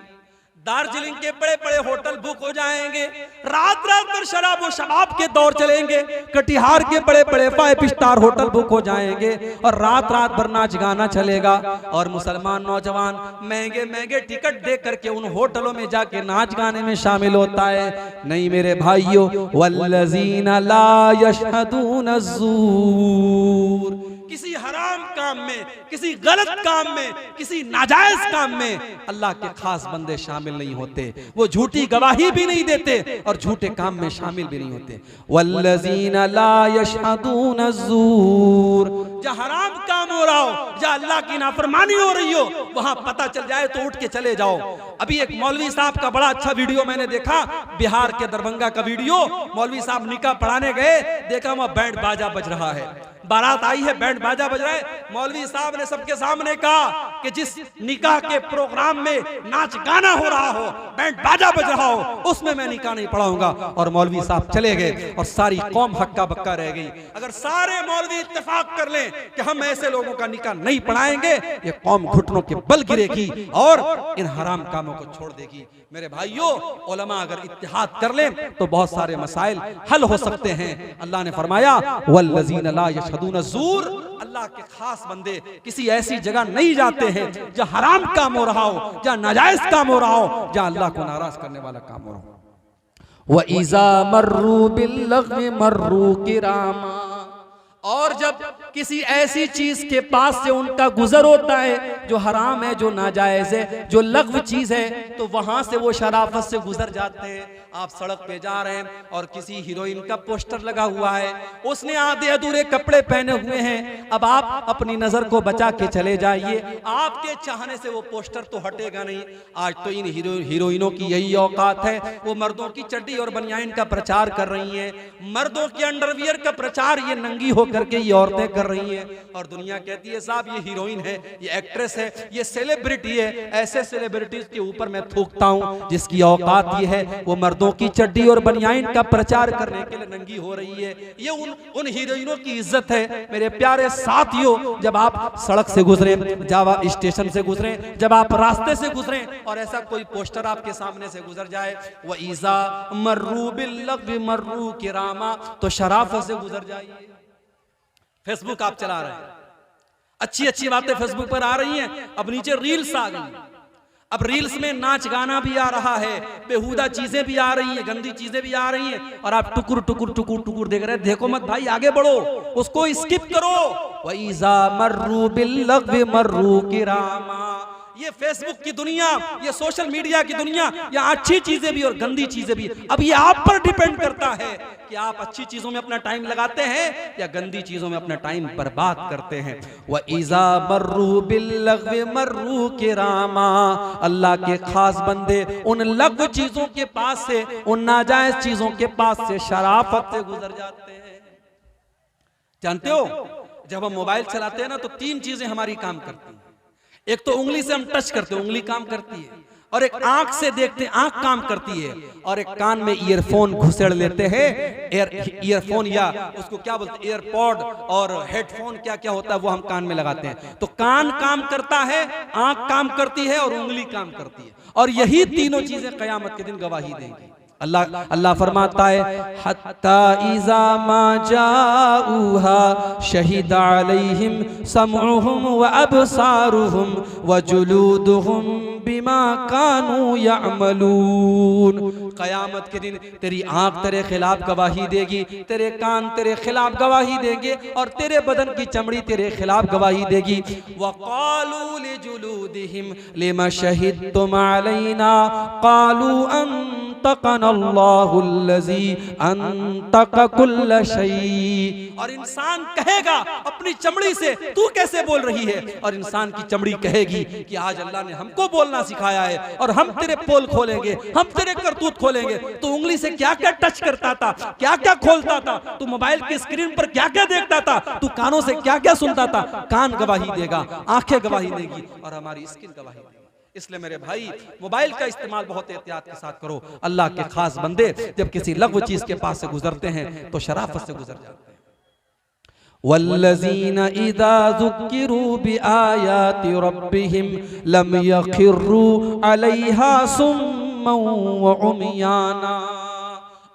दार्जिलिंग के बड़े बड़े होटल बुक हो जाएंगे, रात रात भर शराब और शबाब के दौर चलेंगे, कटिहार के बड़े बड़े 5 स्टार होटल बुक हो जाएंगे और रात रात भर नाच गाना चलेगा। और मुसलमान नौजवान महंगे महंगे टिकट दे करके उन होटलों में जाके नाच गाने में शामिल होता है। नहीं मेरे भाइयों, वल्लज़ीना ला यशहदून अज़्ज़ूर, किसी हराम काम में, किसी गलत काम में, किसी नाजायज काम में अल्लाह के खास बंदे शामिल नहीं होते। वो झूठी गवाही भी नहीं देते और झूठे काम में शामिल भी नहीं होते। वल्लज़ीना ला यशहदून अज़्ज़ूर, जहाँ हराम काम हो रहा हो, जहाँ अल्लाह की नाफरमानी हो रही हो, वहां पता चल जाए तो उठ के चले जाओ। अभी एक मौलवी साहब का बड़ा अच्छा वीडियो मैंने देखा, बिहार के दरभंगा का वीडियो। मौलवी साहब निकाह पढ़ाने गए, देखा वहां बैंड बाजा बज रहा है, बारात आई है, बैंड बाजा बज रहा है। मौलवी साहब ने सबके सामने कहा कि जिस निकाह के प्रोग्राम में नाच गाना हो रहा हो, बैंड बाजा बज रहा हो, उसमें मैं निकाह नहीं पढ़ाऊंगा। और मौलवी साहब चले गए और सारी कौम हक्का बक्का रह गई। अगर सारे मौलवी इत्तेफाक कर लें कि हम ऐसे लोगों का निकाह नहीं पढ़ाएंगे, ये कौम घुटनों के बल गिरेगी और इन हराम कामों को छोड़ देगी। मेरे भाइयों, उलमा अगर इत्तिहाद कर लें तो बहुत सारे मसाइल हल हो सकते हैं। अल्लाह ने फरमाया वल्लज़ीना ला यशहदून अज़्ज़ूर, अल्लाह के खास बंदे किसी ऐसी जगह नहीं जाते हैं जहाँ हराम काम हो रहा हो, जहाँ नाजायज काम हो रहा हो, जहाँ अल्लाह को नाराज करने वाला काम हो रहा हो। व इज़ा मर्रू बिल्लग़्वी मर्रू किरामा, और जब किसी ऐसी चीज के पास से उनका गुजर होता है जो हराम है, जो नाजायज है, जो लग़्व चीज है, तो वहां से वो शराफत से गुजर जाते हैं। आप सड़क पे जा रहे हैं और किसी हीरोइन का पोस्टर लगा हुआ है, उसने आधे अधूरे कपड़े पहने हुए हैं, अब आप अपनी नजर को बचा के चले जाइए, आपके चाहने से वो पोस्टर तो हटेगा नहीं। आज तो इन हीरोइनों की यही औकात है, वो मर्दों की चड्डी और बनियान का प्रचार कर रही हैं, मर्दों के अंडरवियर का प्रचार ये नंगी हो करके ये औरतें कर रही हैं। और दुनिया कहती है साहब ये हीरोइन है, ये एक्ट्रेस है, ये सेलिब्रिटी है। ऐसे सेलिब्रिटीज के ऊपर मैं थूकता हूं जिसकी औकात ये है वो मर्दों की चड्डी और बनियान का प्रचार करने के लिए नंगी हो रही है। ये उन हीरोइनों की इज्जत है। मेरे प्यारे साथियों, जब आप सड़क से गुजरे, जब आप स्टेशन से गुजरे, जब आप रास्ते से गुजरे और ऐसा कोई पोस्टर आपके सामने से गुजर जाए, वो ईज़ा मर्रू बिल्लग़्वी मर्रू किरामा, तो शराफत से गुजर जाइए। फेसबुक आप चला रहे हैं, अच्छी अच्छी बातें फेसबुक पर आ रही हैं, अब नीचे रील्स आ गई। अब रील्स में नाच गाना भी आ रहा है, बेहुदा चीजें भी आ रही हैं, गंदी चीजें भी आ रही हैं, और आप टुकुर टुकुर टुकुर टुकुर देख रहे हैं। देखो मत भाई, आगे बढ़ो, उसको स्किप करो। वइज़ा मर्रू बिल्लग़्वि मर्रू किरामा। ये फेसबुक की दुनिया, ये सोशल मीडिया की दुनिया, यहाँ अच्छी चीजें भी और गंदी चीजें भी। अब ये आप पर डिपेंड करता है कि आप अच्छी चीजों में अपना टाइम लगाते हैं या गंदी चीजों में अपना टाइम बर्बाद करते हैं। वइज़ा मर्रू बिल्लग़्वि मर्रू किरामा। अल्लाह के खास बंदे उन लग़्व चीजों के पास से, उन नाजायज चीजों के पास से शराफत से गुजर जाते हैं। जानते हो, जब हम मोबाइल चलाते हैं ना, तो 3 चीजें हमारी काम करती हैं। एक तो उंगली से हम टच करते हैं, उंगली काम करती है, और एक आंख से देखते हैं, आंख काम करती है, और एक कान में ईयरफोन घुसेड़ लेते हैं। ईयरफोन या उसको क्या बोलते हैं, एयरपॉड और हेडफोन, क्या क्या होता है वो हम कान में लगाते हैं। तो कान काम करता है, आंख काम करती है और उंगली काम करती है, और यही तीनों चीजें कयामत के दिन गवाही देंगी। अल्लाह फरमाता है, हत्ता इज़ा मा जाऊहा शहीद अलैहिम समउहुम व अबसारुहुम व जुलूदुहुम बिमा कानू यअमलून। कयामत के दिन तेरी आंख तेरे खिलाफ गवाही देगी, तेरे कान तेरे खिलाफ गवाही देंगे, और तेरे बदन की चमड़ी तेरे खिलाफ गवाही देगी। व क़ालू लिजुलूदिहिम लिमा शहिदतुम अलैना क़ालू अल्लाहुल्लज़ी अंतक़ कुल्ल शै। और इंसान कहेगा अपनी चमड़ी से, तू कैसे बोल रही है, और इंसान की चमड़ी कहेगी कि आज अल्लाह ने हमको बोलना सिखाया है, और हम तेरे पोल खोलेंगे, हम तेरे करतूत खोलेंगे। तू उंगली से क्या क्या टच करता था, क्या क्या खोलता था, तू मोबाइल की स्क्रीन पर क्या क्या देखता था, तू कानों से क्या क्या सुनता था। कान गवाही देगा, आंखें गवाही देगी, और हमारी स्किन गवाही देगी। इसलिए मेरे भाई, मोबाइल का इस्तेमाल बहुत एहतियात के साथ करो। अल्लाह के खास बंदे जब किसी लग़्व चीज के पास से गुजरते हैं तो शराफत से गुजर जाते हैं। वल्लज़ीना इज़ा ज़ुक्किरू बिआयाति रब्बिहिम लम यख़िर्रू अलैहा सुम्मन व उम्याना।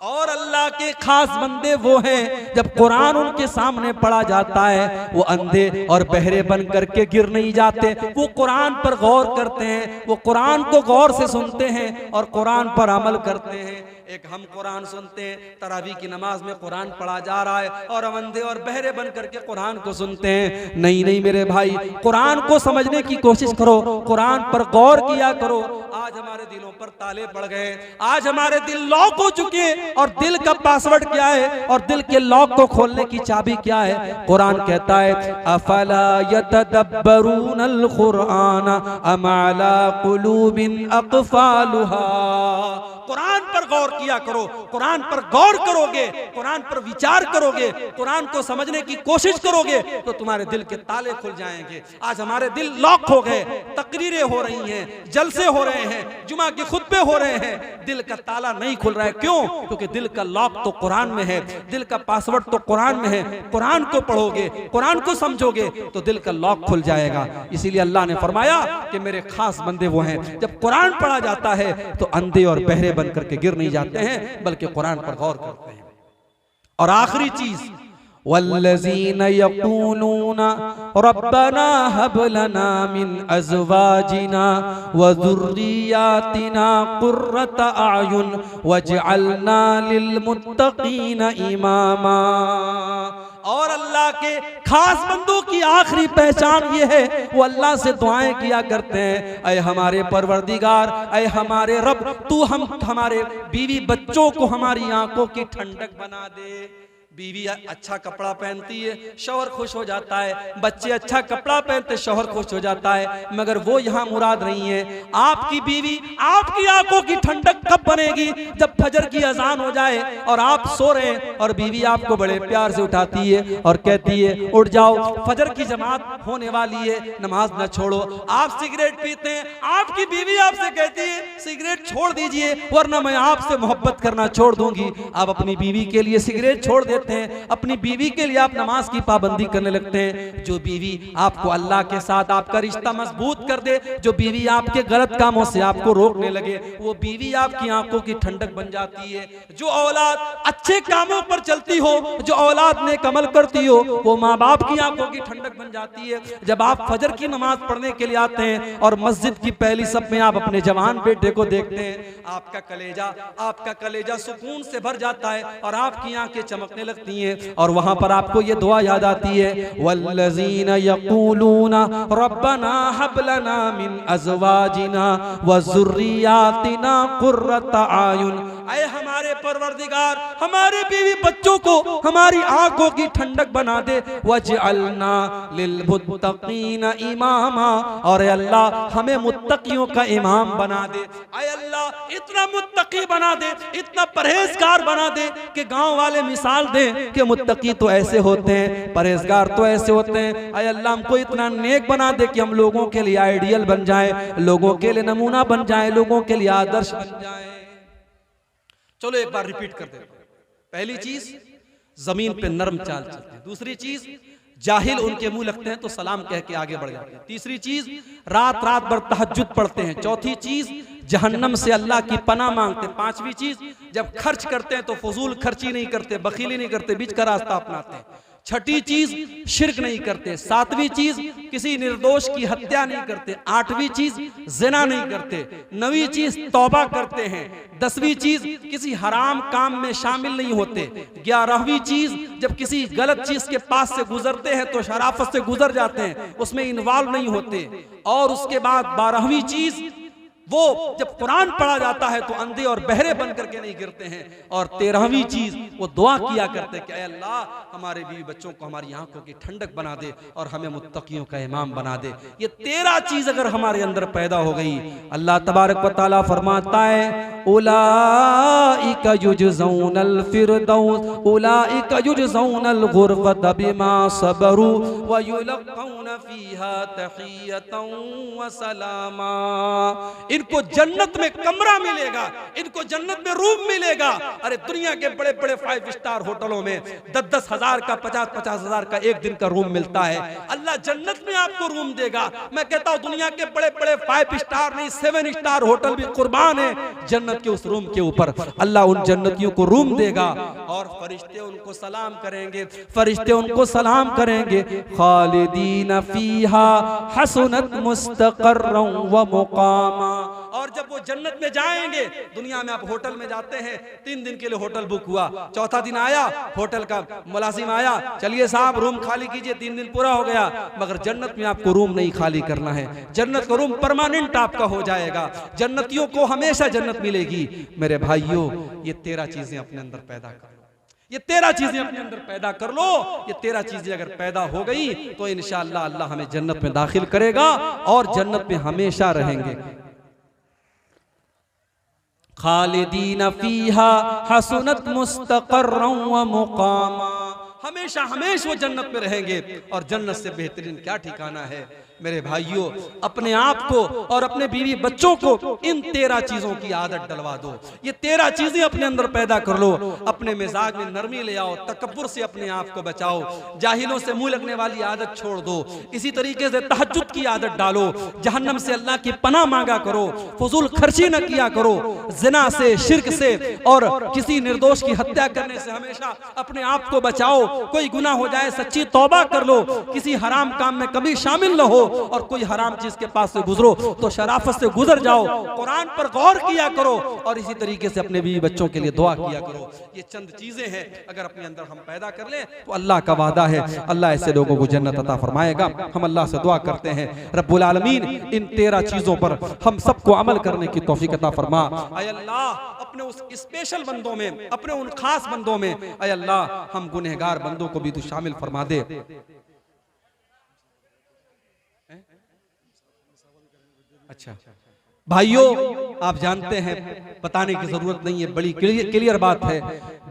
और अल्लाह के खास बंदे वो हैं, जब कुरान उनके सामने पढ़ा जाता है वो अंधे और बहरे बन करके गिर नहीं जाते। वो कुरान पर गौर करते हैं, वो कुरान को गौर से सुनते हैं और कुरान पर अमल करते हैं। एक हम कुरान सुनते हैं, तरावी की नमाज में कुरान पढ़ा जा रहा है, और हम अंधे और बहरे बन करके कुरान को सुनते हैं। नहीं नहीं मेरे भाई, कुरान को समझने की कोशिश करो, कुरान पर गौर किया करो। आज हमारे दिलों पर ताले पड़ गए, आज हमारे दिल लॉक हो चुके हैं, और दिल का पासवर्ड क्या है और दिल के लॉक को खोलने की चाबी क्या है। कुरान कहता है, अफला यतदब्बरूनल कुरान अम अला कुलूबिन अक़फ़ालुहा। कुरान पर गौर किया करो, कुरान पर गौर करोगे, कुरान पर विचार करोगे, कुरान को समझने की कोशिश करोगे तो तुम्हारे दिल के ताले खुल जाएंगे। आज हमारे दिल लॉक हो गए, तकरीरें हो रही हैं, जलसे हो रहे हैं, जुमा के खुतबे हो रहे हैं, दिल का ताला नहीं खुल रहा है। क्यों? क्योंकि दिल का लॉक तो कुरान में है, दिल का पासवर्ड तो कुरान में है। कुरान को पढ़ोगे, कुरान को समझोगे तो दिल का लॉक खुल जाएगा। इसीलिए अल्लाह ने फरमाया कि मेरे खास बंदे वो हैं, जब कुरान पढ़ा जाता है तो अंधे और बहरे बन करके गिर नहीं जाते हैं, बल्कि कुरान पर गौर करते हैं। और आखिरी चीज, वल्लज़ीना यक़ूलूना रब्बना हब लना मिन अज़वाजिना व ज़ुर्रिय्यातिना क़ुर्रता अयुन वजअलना लिलमुत्तक़ीना इमामा। और अल्लाह के खास बंदों की आखिरी पहचान ये है, वो अल्लाह से दुआएं किया करते हैं, ऐ हमारे परवरदिगार, ऐ हमारे रब, तू हमारे बीवी बच्चों को हमारी आंखों की ठंडक बना दे। बीवी अच्छा कपड़ा पहनती है, शौहर खुश हो जाता है, बच्चे अच्छा कपड़ा पहनते, शौहर खुश हो जाता है, मगर वो यहाँ मुराद नहीं है। आपकी बीवी, आपकी आंखों की ठंडक कब बनेगी? जब फजर की अजान हो जाए और आप सो रहे हैं और बीवी आपको बड़े प्यार से उठाती है और कहती है उठ जाओ, फजर की जमात होने वाली है, नमाज न छोड़ो। आप सिगरेट पीते हैं, आपकी बीवी आपसे कहती है सिगरेट छोड़ दीजिए वरना मैं आपसे मोहब्बत करना छोड़ दूंगी। आप अपनी बीवी के लिए सिगरेट छोड़ देते देते हैं, अपनी बीवी के लिए आप नमाज की पाबंदी करने लगते हैं। जो बीवी आपको अल्लाह के साथ आपका रिश्ता मजबूत कर दे, जो बीवी आपके गलत कामों से आपको रोकने लगे, वो बीवी आपकी आंखों की ठंडक बन जाती है। जो औलाद अच्छे कामों पर चलती हो, जो औलाद नेक अमल करती हो, वो माँ बाप की आंखों की ठंडक बन जाती है। जब आप फजर की नमाज पढ़ने के लिए आते हैं और मस्जिद की पहली सफ में आप अपने जवान बेटे को देखते हैं, आपका कलेजा सुकून से भर जाता है और आपकी आंखें चमकने लगती हैं। और वहां पर आपको ये दुआ याद आती है, वल्लज़ीना यक़ूलूना रब्बना हब लना मिन अज़वाजिना व ज़ुर्रियातिना क़ुर्रता आयुन। ऐ हमारे परवरदिगार, हमारे बीवी बच्चों को हमारी आंखों की ठंडक बना दे, वजअलना लिलमुत्तक़ीना इमामा, और अल्लाह हमें मुत्तकियों का इमाम बना दे। ऐ अल्लाह इतना मुत्तकी बना दे, इतना परहेजगार बना दे कि गांव वाले मिसाल दें कि मुत्तकी तो ऐसे होते हैं, परहेजगार तो ऐसे होते हैं। ऐ अल्लाह हमको इतना नेक बना दे कि हम लोगों के लिए आइडियल बन जाए, लोगों के लिए नमूना बन जाए, लोगों के लिए आदर्श बन जाए। चलो एक बार रिपीट कर देते हैं। पहली चीज, जमीन पे नरम चाल चलती है। दूसरी चीज, जाहिल उनके मुंह लगते हैं तो सलाम कह के आगे बढ़ जाते हैं। तीसरी चीज, रात रात भर तहज्जुद पढ़ते हैं। चौथी चीज, जहन्नम से अल्लाह की पनाह मांगते हैं। पांचवी चीज, जब खर्च करते हैं तो फजूल खर्ची नहीं करते, बखीली नहीं करते, बीच का रास्ता अपनाते हैं। छठी चीज, शिर्क नहीं करते। सातवीं चीज, किसी निर्दोष की हत्या नहीं करते। आठवीं चीज, जिना नहीं करते। नवीं चीज, तौबा करते हैं। 10वीं चीज, किसी हराम काम में शामिल नहीं होते। 11वीं चीज, जब किसी गलत चीज के पास से गुजरते हैं तो शराफत से गुजर जाते हैं, उसमें इन्वॉल्व नहीं होते। और उसके बाद 12वीं चीज, वो जब कुरान पढ़ा जाता है तो अंधे और बहरे बन करके नहीं गिरते हैं। और 13वीं चीज, वो दुआ किया करते कि अल्लाह हमारे बीवी बच्चों को हमारी आंखों की ठंडक बना दे और हमें मुत्तकियों का इमाम बना दे। ये 13 चीज अगर हमारे अंदर पैदा हो गई, अल्लाह तबारक व तआला फरमाता है, उलाइका युजज़ौनल फिरदौस उलाइका युजज़ौनल गुरफत बिमा सबरू व युलक़ौना फीहा तहियतन व सलामा। इनको जन्नत में कमरा मिलेगा, इनको जन्नत में रूम मिलेगा। अरे दुनिया के बड़े बड़े 5 स्टार होटलों में 10-10 हजार का, 50-50 हजार का एक दिन का रूम मिलता है। अल्लाह जन्नत में आपको रूम देगा। मैं कहता हूं दुनिया के बड़े बड़े 5 स्टार नहीं, 7 स्टार होटल भी कुर्बान है जन्नत के उस रूम के ऊपर। अल्लाह उन जन्नतियों को रूम देगा और फरिश्ते उनको सलाम करेंगे, फरिश्ते उनको सलाम करेंगे। खालिदीन फीहा हसनत मुस्तक़र्रन व मुक़ामा। और जब वो जन्नत में जाएंगे, दुनिया में आप होटल में जाते हैं, 3 दिन के लिए होटल बुक हुआ, चौथा दिन आया होटल का मुलाजिम आया, चलिए साहब रूम खाली कीजिए, 3 दिन पूरा हो गया। मगर जन्नत में आपको रूम नहीं खाली करना है, जन्नत का रूम परमानेंट आपका हो जाएगा, जन्नतियों को हमेशा जन्नत मिलेगी। मेरे भाइयों, ये 13 चीजें अपने अंदर पैदा कर लो, ये 13 चीजें अपने अंदर पैदा कर लो। ये 13 चीजें अगर पैदा हो गई तो इंशाअल्लाह अल्लाह हमें जन्नत में दाखिल करेगा और जन्नत में हमेशा रहेंगे। खालिदीन फीहा हसनत मुस्तक़र्रन व मुक़ामा। हमेशा हमेशा वो जन्नत में रहेंगे और जन्नत से बेहतरीन क्या ठिकाना है। मेरे भाइयों, अपने आप को और अपने बीवी बच्चों को इन 13 चीजों की आदत डलवा दो। ये 13 चीजें अपने अंदर पैदा कर लो। अपने मिजाज में नरमी ले आओ, तकब्बुर से अपने आप को बचाओ, जाहिलों से मुंह लगने वाली आदत छोड़ दो। इसी तरीके से तहज्जुद की आदत डालो, जहन्नम से अल्लाह की पनाह मांगा करो, फजूल खर्ची न किया करो, जिना से, शिर्क से और किसी निर्दोष की हत्या करने से हमेशा अपने आप को बचाओ। कोई गुनाह हो जाए सच्ची तौबा कर लो, किसी हराम काम में कभी शामिल न हो और कोई हराम चीज के पास से गुजरो तो शराफत से गुजर जाओ, कुरान पर गौर किया करो और इसी तरीके से अपने बीवी बच्चों के लिए दुआ किया करो। ये चंद चीजें हैं, अगर अपने अंदर हम पैदा कर लें तो अल्लाह का वादा है, अल्लाह ऐसे लोगों को जन्नत अता फरमाएगा। हम अल्लाह से दुआ करते हैं, रब्बुल आलमीन इन 13 चीजों पर हम सबको अमल करने की तौफीक अता फरमा। ऐ अल्लाह, अपने उस स्पेशल बंदों में, अपने उन खास बंदों में, ऐ अल्लाह हम गुनहगार बंदों को भी तू शामिल फरमा दे। अच्छा, भाइयों, आप जानते हैं, बताने की जरूरत नहीं है, बड़ी क्लियर बात है।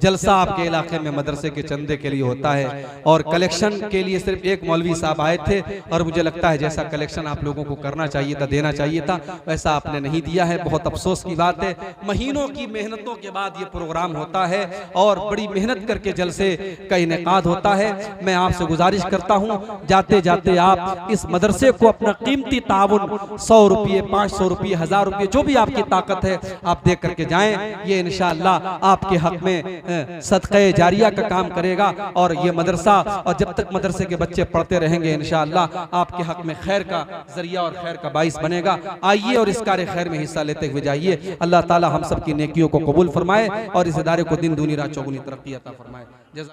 जलसा आपके इलाके में मदरसे के चंदे के लिए होता है और कलेक्शन के लिए सिर्फ एक मौलवी साहब आए थे और मुझे लगता है जैसा कलेक्शन आप लोगों को करना चाहिए था, देना चाहिए था, वैसा आपने नहीं दिया है। बहुत अफसोस की बात है। महीनों की मेहनतों के बाद ये प्रोग्राम होता है और बड़ी मेहनत करके जलसे का इनेकाद होता है। मैं आपसे गुजारिश करता हूँ, जाते जाते आप इस मदरसे को अपना कीमती ताउन 100 रुपये, 500 रुपये, 1000 रुपये, जो भी आपकी ताकत है आप दे करके जाएं। ये इंशाअल्लाह आपके हक में सदक़े जारिया का काम करेगा और ये मदरसा, और जब तक मदरसे के बच्चे पढ़ते रहेंगे इंशाअल्लाह आपके हक में खैर का जरिया और खैर का बाइस बनेगा। आइए और इस कार्य खैर में हिस्सा लेते हुए जाइए। अल्लाह ताला हम सब की नेकियों को कबूल फरमाए और इस इदारे को दिन दूनी रात चौगुनी तरक्की अता फरमाए।